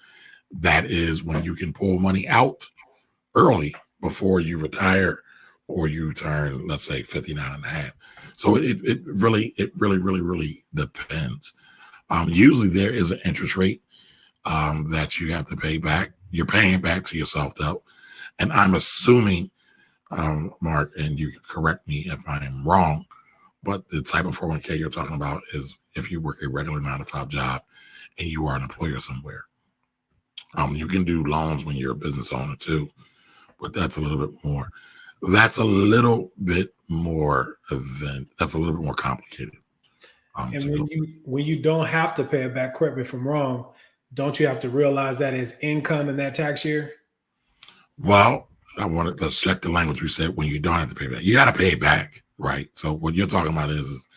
That is when you can pull money out early before you retire or you turn, let's say, 59 and a half. So it really depends. Usually there is an interest rate that you have to pay back. You're paying it back to yourself, though. And I'm assuming, Mark, and you can correct me if I am wrong, but the type of 401k you're talking about is if you work a regular 9-to-5 job and you are an employer somewhere. You can do loans when you're a business owner too, but that's a little bit more. That's a little bit more event. That's a little bit more complicated. And when you don't have to pay it back, correct me if I'm wrong, don't you have to realize that as income in that tax year? Well, let's check the language we said when you don't have to pay back. You got to pay it back, right? So what you're talking about is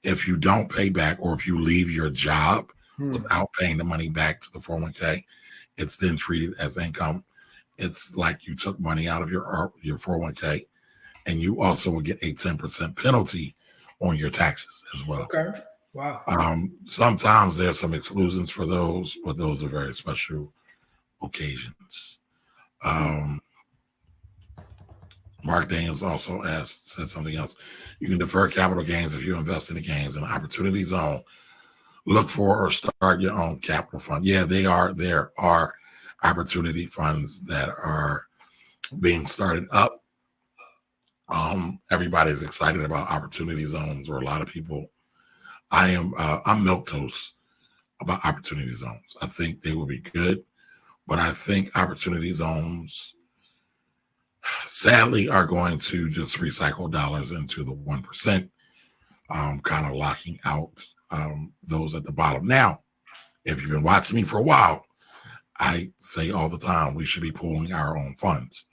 if you don't pay back or if you leave your job without paying the money back to the 401k, it's then treated as income. It's like you took money out of your 401k, and you also will get a 10% penalty on your taxes as well. Okay. Wow. Sometimes there's some exclusions for those, but those are very special occasions. Mark Daniels also said something else. You can defer capital gains if you invest in the gains in an opportunity zone. Look for or start your own capital fund. Yeah, there are opportunity funds that are being started up. Everybody's excited about opportunity zones, or a lot of people. I'm milquetoast about opportunity zones. I think they will be good, but I think opportunity zones sadly are going to just recycle dollars into the 1%, kind of locking out those at the bottom. Now, if you've been watching me for a while, I say all the time we should be pooling our own funds,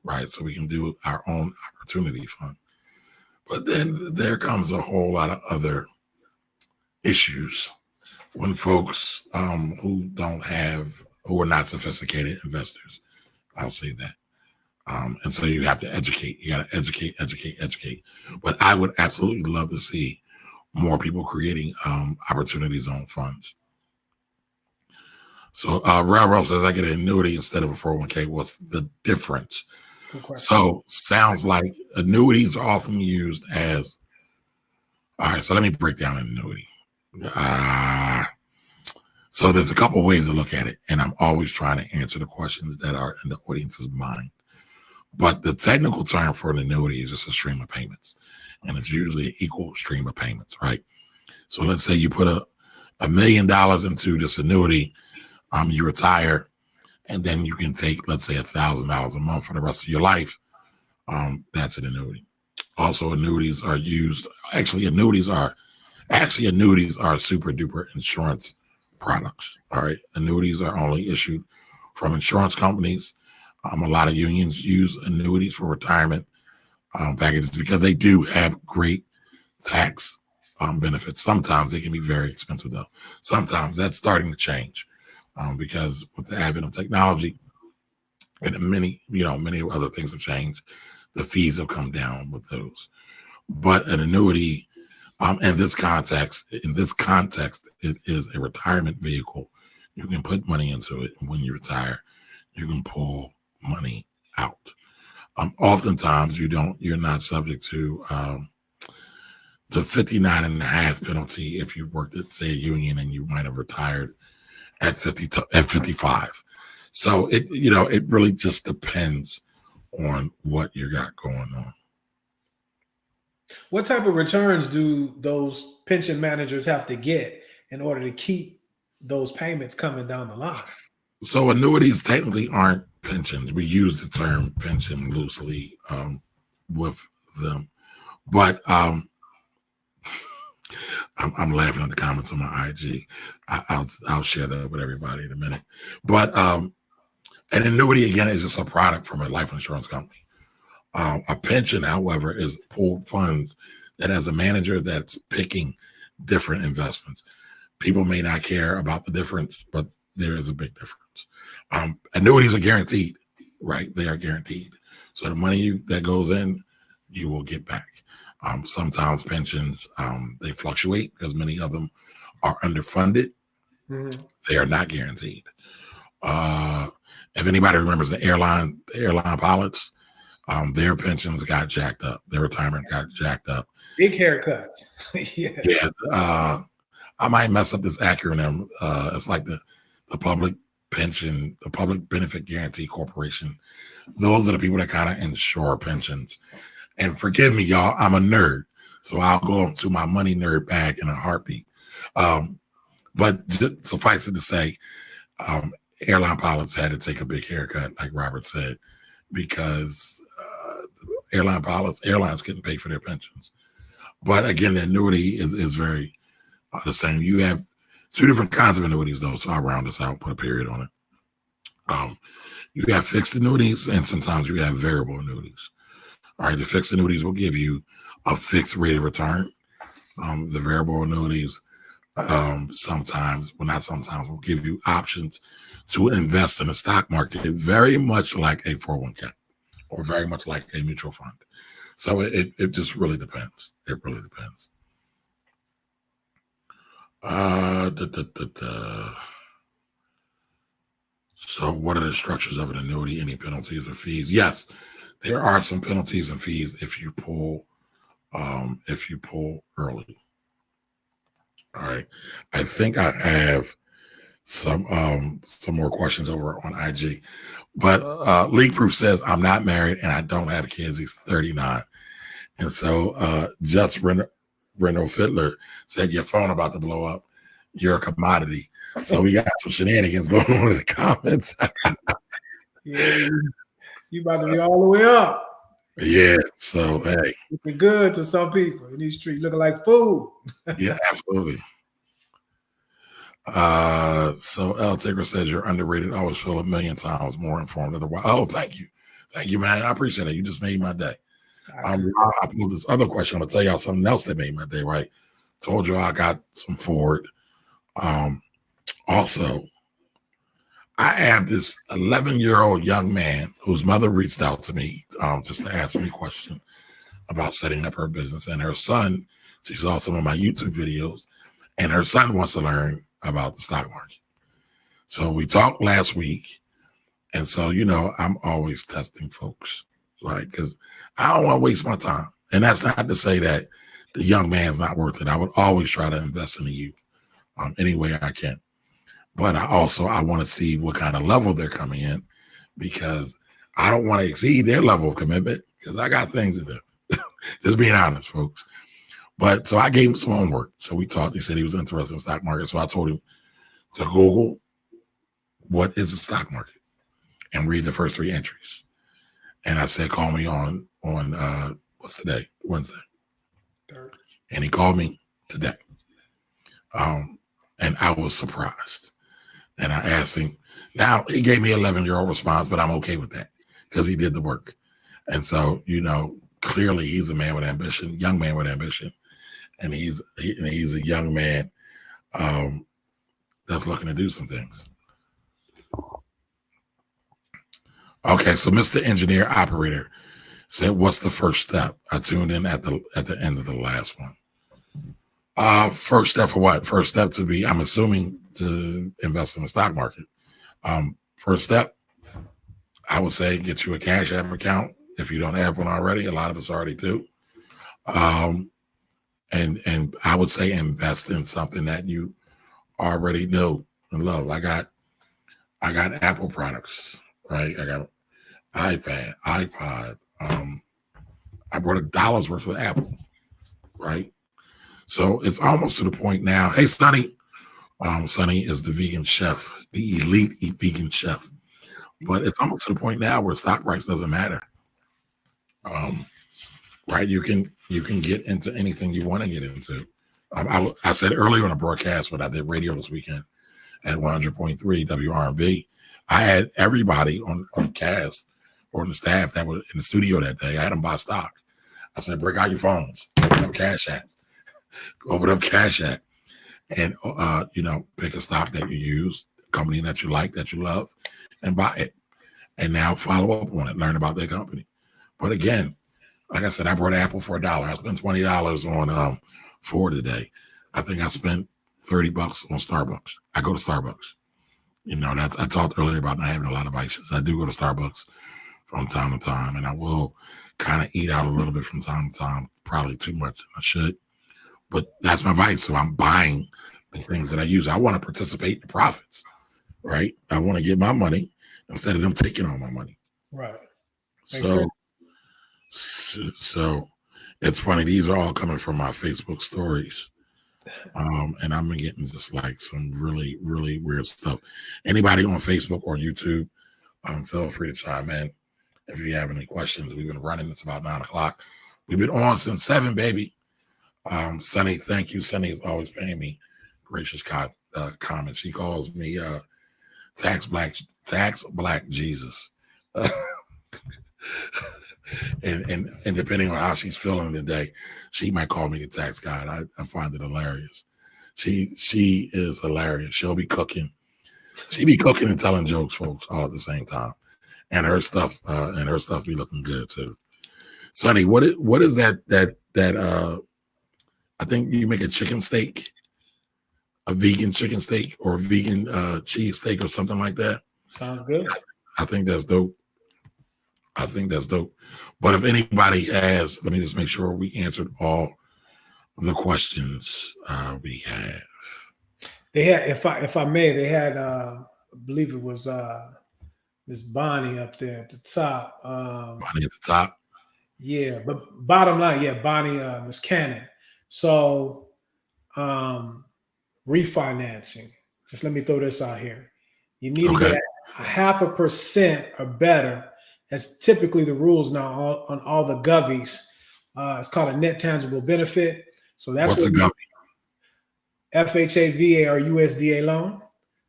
right? So we can do our own opportunity fund. But then there comes a whole lot of other issues when folks who are not sophisticated investors, I'll say that. And so you have to educate. You got to educate. But I would absolutely love to see more people creating opportunity zone funds. So Railroad says I get an annuity instead of a 401k. What's the difference? So sounds like annuities are often used as, all right, so let me break down an annuity. So there's a couple ways to look at it, and I'm always trying to answer the questions that are in the audience's mind. But the technical term for an annuity is just a stream of payments, and it's usually an equal stream of payments, right? So let's say you put $1 million into this annuity, you retire, and then you can take, let's say, $1,000 a month for the rest of your life. That's an annuity. Also, annuities are used. Annuities are super duper insurance products. All right, annuities are only issued from insurance companies. A lot of unions use annuities for retirement packages because they do have great tax benefits. Sometimes they can be very expensive, though. Sometimes that's starting to change because with the advent of technology and many other things have changed. The fees have come down with those. But an annuity, in this context, it is a retirement vehicle. You can put money into it, and when you retire, you can pull money out. Oftentimes you're not subject to the 59.5 penalty if you worked at, say, a union and you might have retired at 55. So it really just depends on what you got going on. What type of returns do those pension managers have to get in order to keep those payments coming down the line? So annuities technically aren't pensions. We use the term pension loosely with them, but I'm laughing at the comments on my IG. I'll share that with everybody in a minute. But an annuity, again, is just a product from a life insurance company. A pension, however, is pooled funds that has a manager that's picking different investments. People may not care about the difference, but there is a big difference. Annuities are guaranteed, right? They are guaranteed. So the money that goes in, you will get back. Sometimes pensions, they fluctuate because many of them are underfunded. Mm-hmm. They are not guaranteed. If anybody remembers the airline pilots, their pensions got jacked up. Their retirement got jacked up. Big haircuts. Yeah. I might mess up this acronym. It's like the public pension, the Public Benefit Guarantee Corporation. Those are the people that kind of insure pensions. And forgive me, y'all, I'm a nerd, so I'll go to my money nerd bag in a heartbeat. But suffice it to say, airline pilots had to take a big haircut, like Robert said, because airlines couldn't pay for their pensions. But again, the annuity is very the same. You have two different kinds of annuities, though. So I'll round this out, put a period on it. You have fixed annuities, and sometimes you have variable annuities. All right, the fixed annuities will give you a fixed rate of return. The variable annuities sometimes, well, not sometimes, will give you options to invest in the stock market, very much like a 401k or very much like a mutual fund. So it just really depends. It really depends. So what are the structures of an annuity? Any penalties or fees? Yes, there are some penalties and fees if you pull early. All right. I think I have some more questions over on IG. But League Proof says, I'm not married and I don't have kids. He's 39. And so just Reno Fiddler said, your phone about to blow up. You're a commodity. So we got some shenanigans going on in the comments. Yeah, you about to be all the way up. Yeah. So, hey. Looking good to some people in these streets, looking like food. Yeah, absolutely. So El Tigre says you're underrated. I always feel a million times more informed otherwise. Oh, thank you. Thank you, man. I appreciate it. You just made my day. I pulled this other question. I'm gonna tell y'all something else that made my day, right? Told you I got some Ford. Also, I have this 11-year-old young man whose mother reached out to me just to ask me a question about setting up her business. And her son, she saw some of my YouTube videos, and her son wants to learn about the stock market. So we talked last week. And so, I'm always testing folks, right? Because I don't want to waste my time. And that's not to say that the young man's not worth it. I would always try to invest in the youth any way I can. But I want to see what kind of level they're coming in, because I don't want to exceed their level of commitment, because I got things to do. Just being honest, folks. But so I gave him some homework. So we talked. He said he was interested in the stock market. So I told him to Google what is the stock market and read the first 3 entries. And I said, call me on what's today? Wednesday. And he called me today. And I was surprised. And I asked him. Now, he gave me an 11-year-old response, but I'm okay with that because he did the work. And so, clearly he's a man with ambition, young man with ambition. And he's a young man that's looking to do some things. Okay, so Mr. Engineer Operator said, what's the first step? I tuned in at the end of the last one. First step for what? First step to be, I'm assuming, to invest in the stock market. First step, I would say get you a Cash App account if you don't have one already. A lot of us already do. And I would say invest in something that you already know and love. I got Apple products, right? I got iPad, iPod. I bought $1 worth of Apple, right? So it's almost to the point now. Hey, Sonny. Sonny is the vegan chef, the elite vegan chef. But it's almost to the point now where stock price doesn't matter. Right? You can get into anything you want to get into. I said earlier on a broadcast when I did radio this weekend at 100.3 WRMB, I had everybody on the cast or on the staff that was in the studio that day. I had them buy stock. I said, break out your phones, open up Cash App, and pick a stock that you use, a company that you like, that you love, and buy it. And now follow up on it, learn about their company. But again, like I said, I bought Apple for $1. I spent $20 on Ford today. I think I spent $30 on Starbucks. I go to Starbucks. I talked earlier about not having a lot of vices. I do go to Starbucks from time to time, and I will kind of eat out a little bit from time to time, probably too much than I should. But that's my vice. So I'm buying the things that I use. I want to participate in the profits, right? I want to get my money instead of them taking all my money. Right. So it's funny. These are all coming from my Facebook stories. And I'm getting just like some really, really weird stuff. Anybody on Facebook or YouTube, feel free to chime in. if you have any questions. We've been running. It's about 9 o'clock. We've been on since 7, baby. Sonny, thank you. Sonny is always paying me gracious comments. She calls me tax black Jesus. and depending on how she's feeling today, she might call me the tax god. I find it hilarious. She is hilarious. She'll be cooking. She be cooking and telling jokes, folks, all at the same time. And her stuff be looking good too. Sonny, what is that I think you make a chicken steak, a vegan chicken steak or a vegan cheese steak or something like that. Sounds good. I think that's dope. But if anybody has, let me just make sure we answered all the questions we have. They had, if I may, they had I believe it was Miss Bonnie up there at the top. Bonnie at the top. Yeah, but bottom line, yeah, Bonnie, Miss Cannon. So refinancing. Just let me throw this out here. You need to get a 0.5% or better. That's typically the rules now on all the govies. It's called a net tangible benefit. So that's what's a govie? FHA, VA, or USDA loan.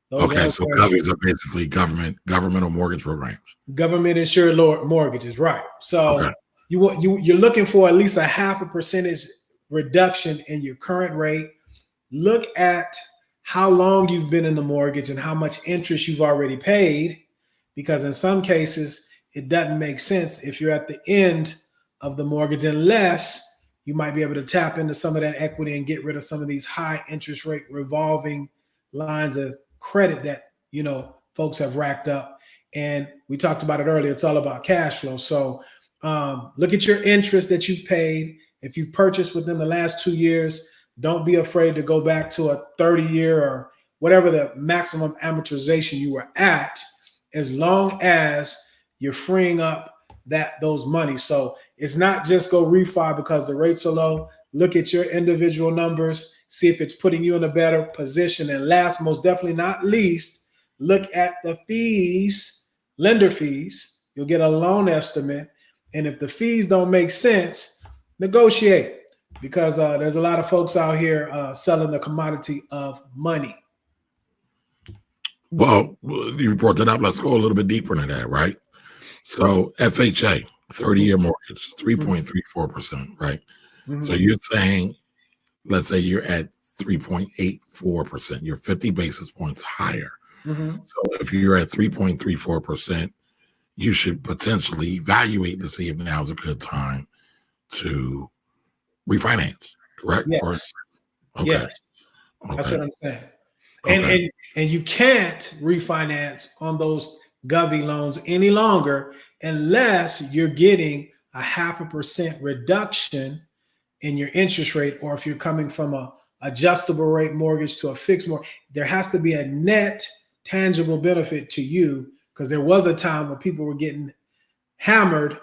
Those so govies are basically governmental mortgage programs. Government insured mortgages, right? So you're looking for at least a 0.5% reduction in your current rate. Look at how long you've been in the mortgage and how much interest you've already paid, because in some cases it doesn't make sense if you're at the end of the mortgage, unless you might be able to tap into some of that equity and get rid of some of these high interest rate revolving lines of credit that, you know, folks have racked up. And we talked about it earlier. It's all about cash flow. So look at your interest that you've paid. If you've purchased within the last 2 years, don't be afraid to go back to a 30-year or whatever the maximum amortization you were at, as long as you're freeing up those money. So it's not just go refi because the rates are low. Look at your individual numbers, see if it's putting you in a better position. And last, most definitely not least, look at the fees, lender fees. You'll get a loan estimate. And if the fees don't make sense, negotiate, because there's a lot of folks out here selling the commodity of money. Well, you brought that up. Let's go a little bit deeper into that, right? So FHA, 30-year mortgage, 3.34%, right? Mm-hmm. So you're saying, let's say you're at 3.84%, you're 50 basis points higher. Mm-hmm. So if you're at 3.34%, you should potentially evaluate to see if now is a good time to refinance, correct? Yes. Yes. That's what I'm saying. And you can't refinance on those govie loans any longer unless you're getting a 0.5% reduction in your interest rate, or if you're coming from a adjustable rate mortgage to a fixed mortgage. There has to be a net tangible benefit to you, because there was a time when people were getting hammered.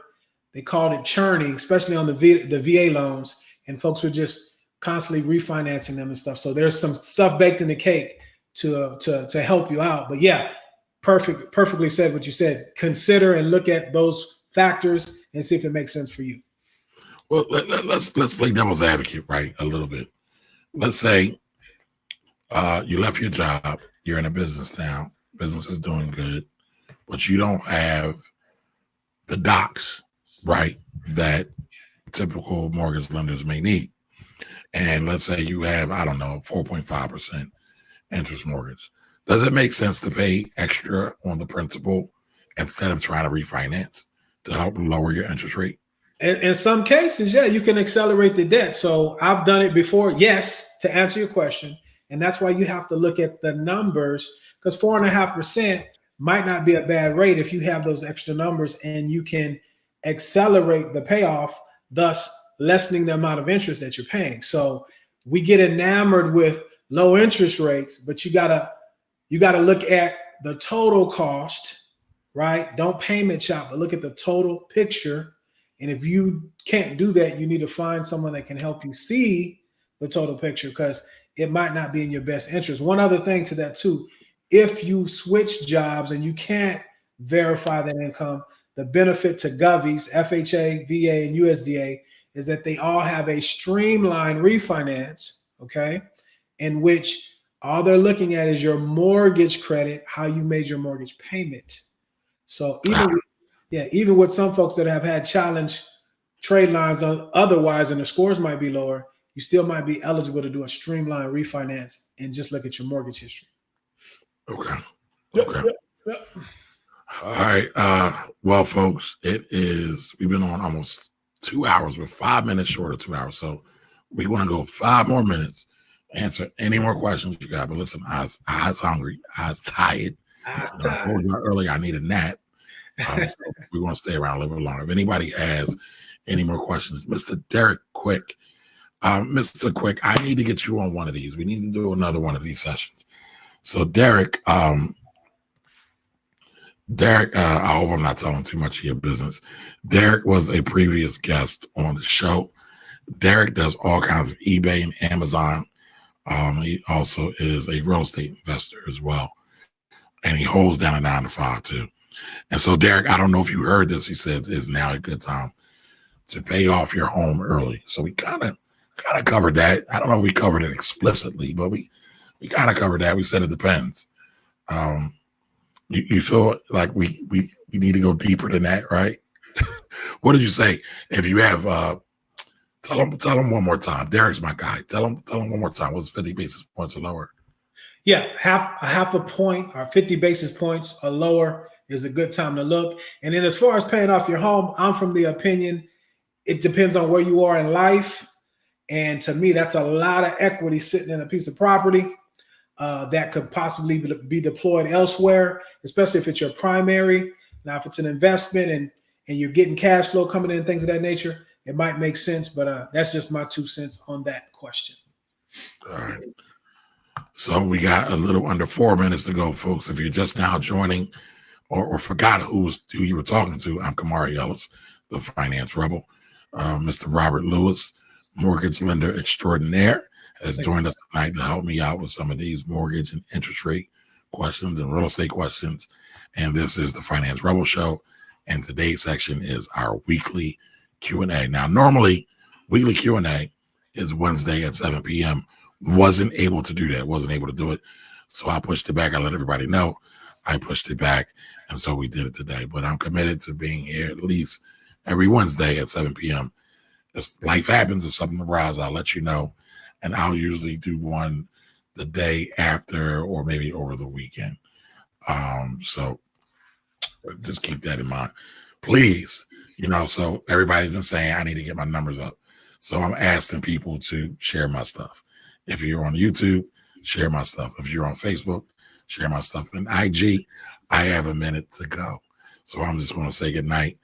They called it churning, especially on the VA loans, and folks were just constantly refinancing them and stuff. So there's some stuff baked in the cake to help you out. But yeah, perfectly said what you said. Consider and look at those factors and see if it makes sense for you. Well, let's play devil's advocate, right? A little bit. Let's say you left your job, you're in a business now, business is doing good, but you don't have the docs, right, that typical mortgage lenders may need. And let's say you have, 4.5% interest mortgage. Does it make sense to pay extra on the principal instead of trying to refinance to help lower your interest rate? In some cases, yeah, you can accelerate the debt. So I've done it before, yes, to answer your question. And that's why you have to look at the numbers, because 4.5% might not be a bad rate if you have those extra numbers and you can accelerate the payoff, thus lessening the amount of interest that you're paying. So we get enamored with low interest rates, but you gotta look at the total cost, right? Don't payment shop, but look at the total picture. And if you can't do that, you need to find someone that can help you see the total picture, because it might not be in your best interest. One other thing to that too, if you switch jobs and you can't verify that income, the benefit to govies, FHA, VA, and USDA is that they all have a streamlined refinance, okay, in which all they're looking at is your mortgage credit, how you made your mortgage payment. So even with some folks that have had challenge trade lines otherwise and the scores might be lower, you still might be eligible to do a streamlined refinance and just look at your mortgage history. Okay. Yep, Okay. yep. All right. Well, folks, we've been on almost 2 hours. We're 5 minutes short of 2 hours. So we want to go 5 more minutes, answer any more questions you got. But listen, I was hungry. I was tired. I told you earlier I need a nap. So we want to stay around a little bit longer. If anybody has any more questions, Mr. Derek Quick, Mr. Quick, I need to get you on one of these. We need to do another one of these sessions. So Derek, I hope I'm not telling too much of your business. Derek was a previous guest on the show. Derek does all kinds of eBay and Amazon. He also is a real estate investor as well. And he holds down a 9-to-5 too. And so, Derek, I don't know if you heard this. He says is now a good time to pay off your home early. So we kind of covered that. I don't know if we covered it explicitly, but we kind of covered that. We said it depends. You feel like we need to go deeper than that, right? What did you say? If you have, tell him one more time. Derek's my guy. Tell him one more time. What's 50 basis points or lower? Yeah, half a point or 50 basis points or lower is a good time to look. And then as far as paying off your home, I'm from the opinion it depends on where you are in life. And to me, that's a lot of equity sitting in a piece of property that could possibly be deployed elsewhere, especially if it's your primary. Now, if it's an investment and you're getting cash flow coming in, things of that nature, it might make sense. But that's just my 2 cents on that question. All right. So we got a little under 4 minutes to go, folks. If you're just now joining or forgot who you were talking to, I'm Kamari Ellis, the Finance Rebel. Mr. Robert Lewis, mortgage lender extraordinaire, has joined us tonight to help me out with some of these mortgage and interest rate questions and real estate questions. And this is the Finance Rebel Show. And today's section is our weekly Q&A. Now, normally, weekly Q&A is Wednesday at 7 p.m. Wasn't able to do that. Wasn't able to do it. So I pushed it back. I let everybody know I pushed it back. And so we did it today. But I'm committed to being here at least every Wednesday at 7 p.m. If life happens, if something arises, I'll let you know. And I'll usually do one the day after or maybe over the weekend. So just keep that in mind. Please, so everybody's been saying I need to get my numbers up. So I'm asking people to share my stuff. If you're on YouTube, share my stuff. If you're on Facebook, share my stuff. And IG, I have a minute to go. So I'm just going to say good night.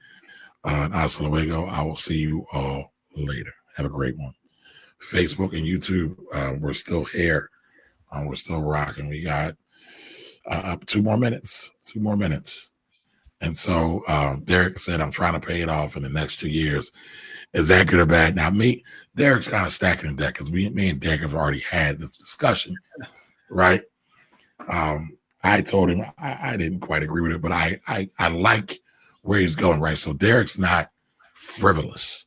Hasta luego. I will see you all later. Have a great one. Facebook and YouTube, we're still here. We're still rocking. We got up 2 more minutes. 2 more minutes. And so Derek said, I'm trying to pay it off in the next 2 years. Is that good or bad? Now, Derek's kind of stacking the deck because me and Derek have already had this discussion, right? I told him I didn't quite agree with it, but I like where he's going, right? So Derek's not frivolous.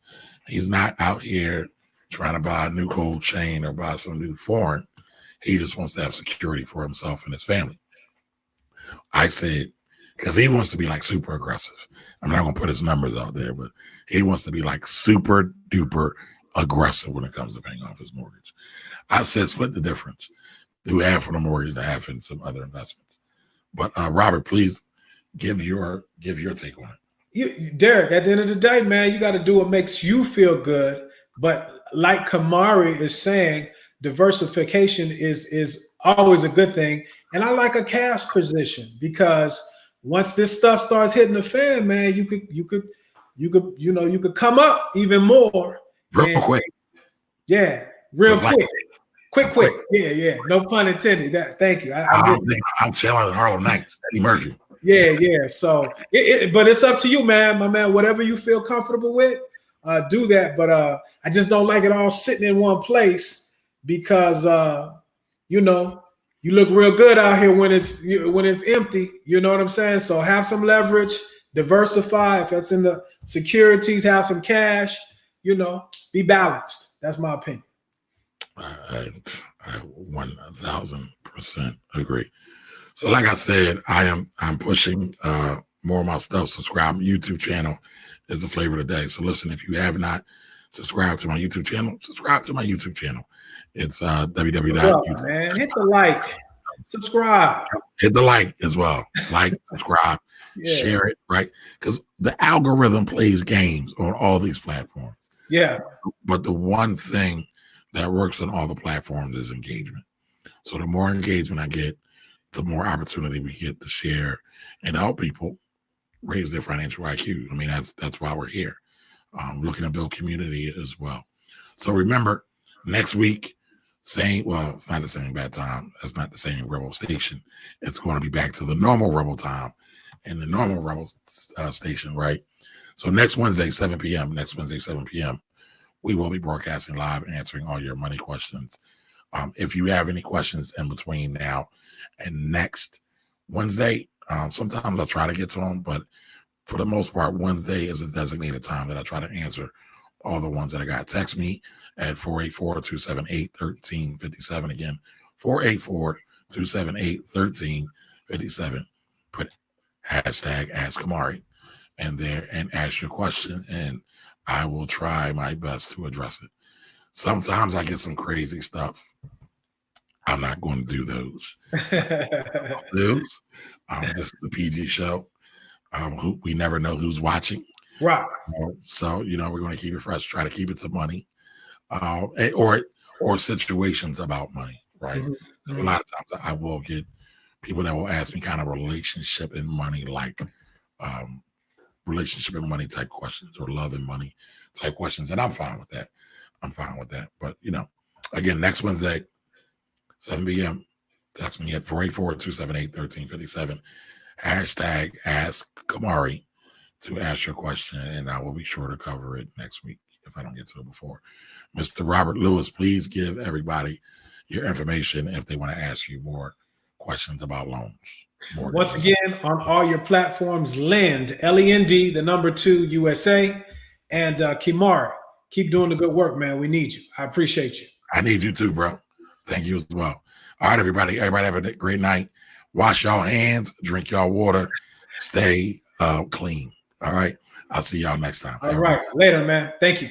He's not out here trying to buy a new gold chain or buy some new foreign. He just wants to have security for himself and his family. I said, because he wants to be like super aggressive. I'm not going to put his numbers out there, but he wants to be like super duper aggressive when it comes to paying off his mortgage. I said, split the difference. Do half for the mortgage and half in some other investments. But Robert, please give your take on it. Derek, at the end of the day, man, you got to do what makes you feel good. But like Kamari is saying, diversification is always a good thing. And I like a cash position because once this stuff starts hitting the fan, man, you could come up even more. Real quick. Yeah, real quick. Quick. Yeah. No pun intended. Thank you. I'm chilling at Harlem Nights. Eddie Murphy. Yeah. So, but it's up to you, man. My man, whatever you feel comfortable with, do that. But I just don't like it all sitting in one place because you look real good out here when it's empty. You know what I'm saying? So have some leverage, diversify. If that's in the securities, have some cash, be balanced. That's my opinion. I 1000% agree. So like I said, I'm pushing more of my stuff. Subscribe. YouTube channel is the flavor of the day. So listen, if you have not subscribed to my YouTube channel, subscribe to my YouTube channel. It's www.youtube. Man, hit the like, subscribe. Hit the like as well. Like, subscribe, share it, right? Because the algorithm plays games on all these platforms. Yeah. But the one thing that works on all the platforms is engagement. So the more engagement I get, the more opportunity we get to share and help people raise their financial IQ. I mean, that's why we're here, looking to build community as well. So remember, next week, it's not the same bad time. It's not the same Rebel station. It's going to be back to the normal Rebel time and the normal Rebel station, right? So next Wednesday, 7 p.m., we will be broadcasting live, answering all your money questions. If you have any questions in between now and next Wednesday, sometimes I try to get to them, but for the most part, Wednesday is a designated time that I try to answer all the ones that I got. Text me at 484-278-1357. Again, 484-278-1357. Put hashtag Ask Kamari in there and ask your question, and I will try my best to address it. Sometimes I get some crazy stuff. I'm not going to do those. This is a PG show. We never know who's watching. Right. So, we're going to keep it fresh, try to keep it to money or situations about money, right? Because a lot of times I will get people that will ask me kind of relationship and money, like relationship and money type questions or love and money type questions. And I'm fine with that. But, again, next Wednesday, 7 p.m., text me at 484-278-1357. Hashtag Ask Kamari to ask your question, and I will be sure to cover it next week if I don't get to it before. Mr. Robert Lewis, please give everybody your information if they want to ask you more questions about loans. Once again, on all your platforms, Lend, L-E-N-D, the number 2 USA, and Kamari. Keep doing the good work, man. We need you. I appreciate you. I need you too, bro. Thank you as well. All right, everybody. Everybody have a great night. Wash y'all hands, drink y'all water, stay clean. All right. I'll see y'all next time. All right. Later, man. Thank you.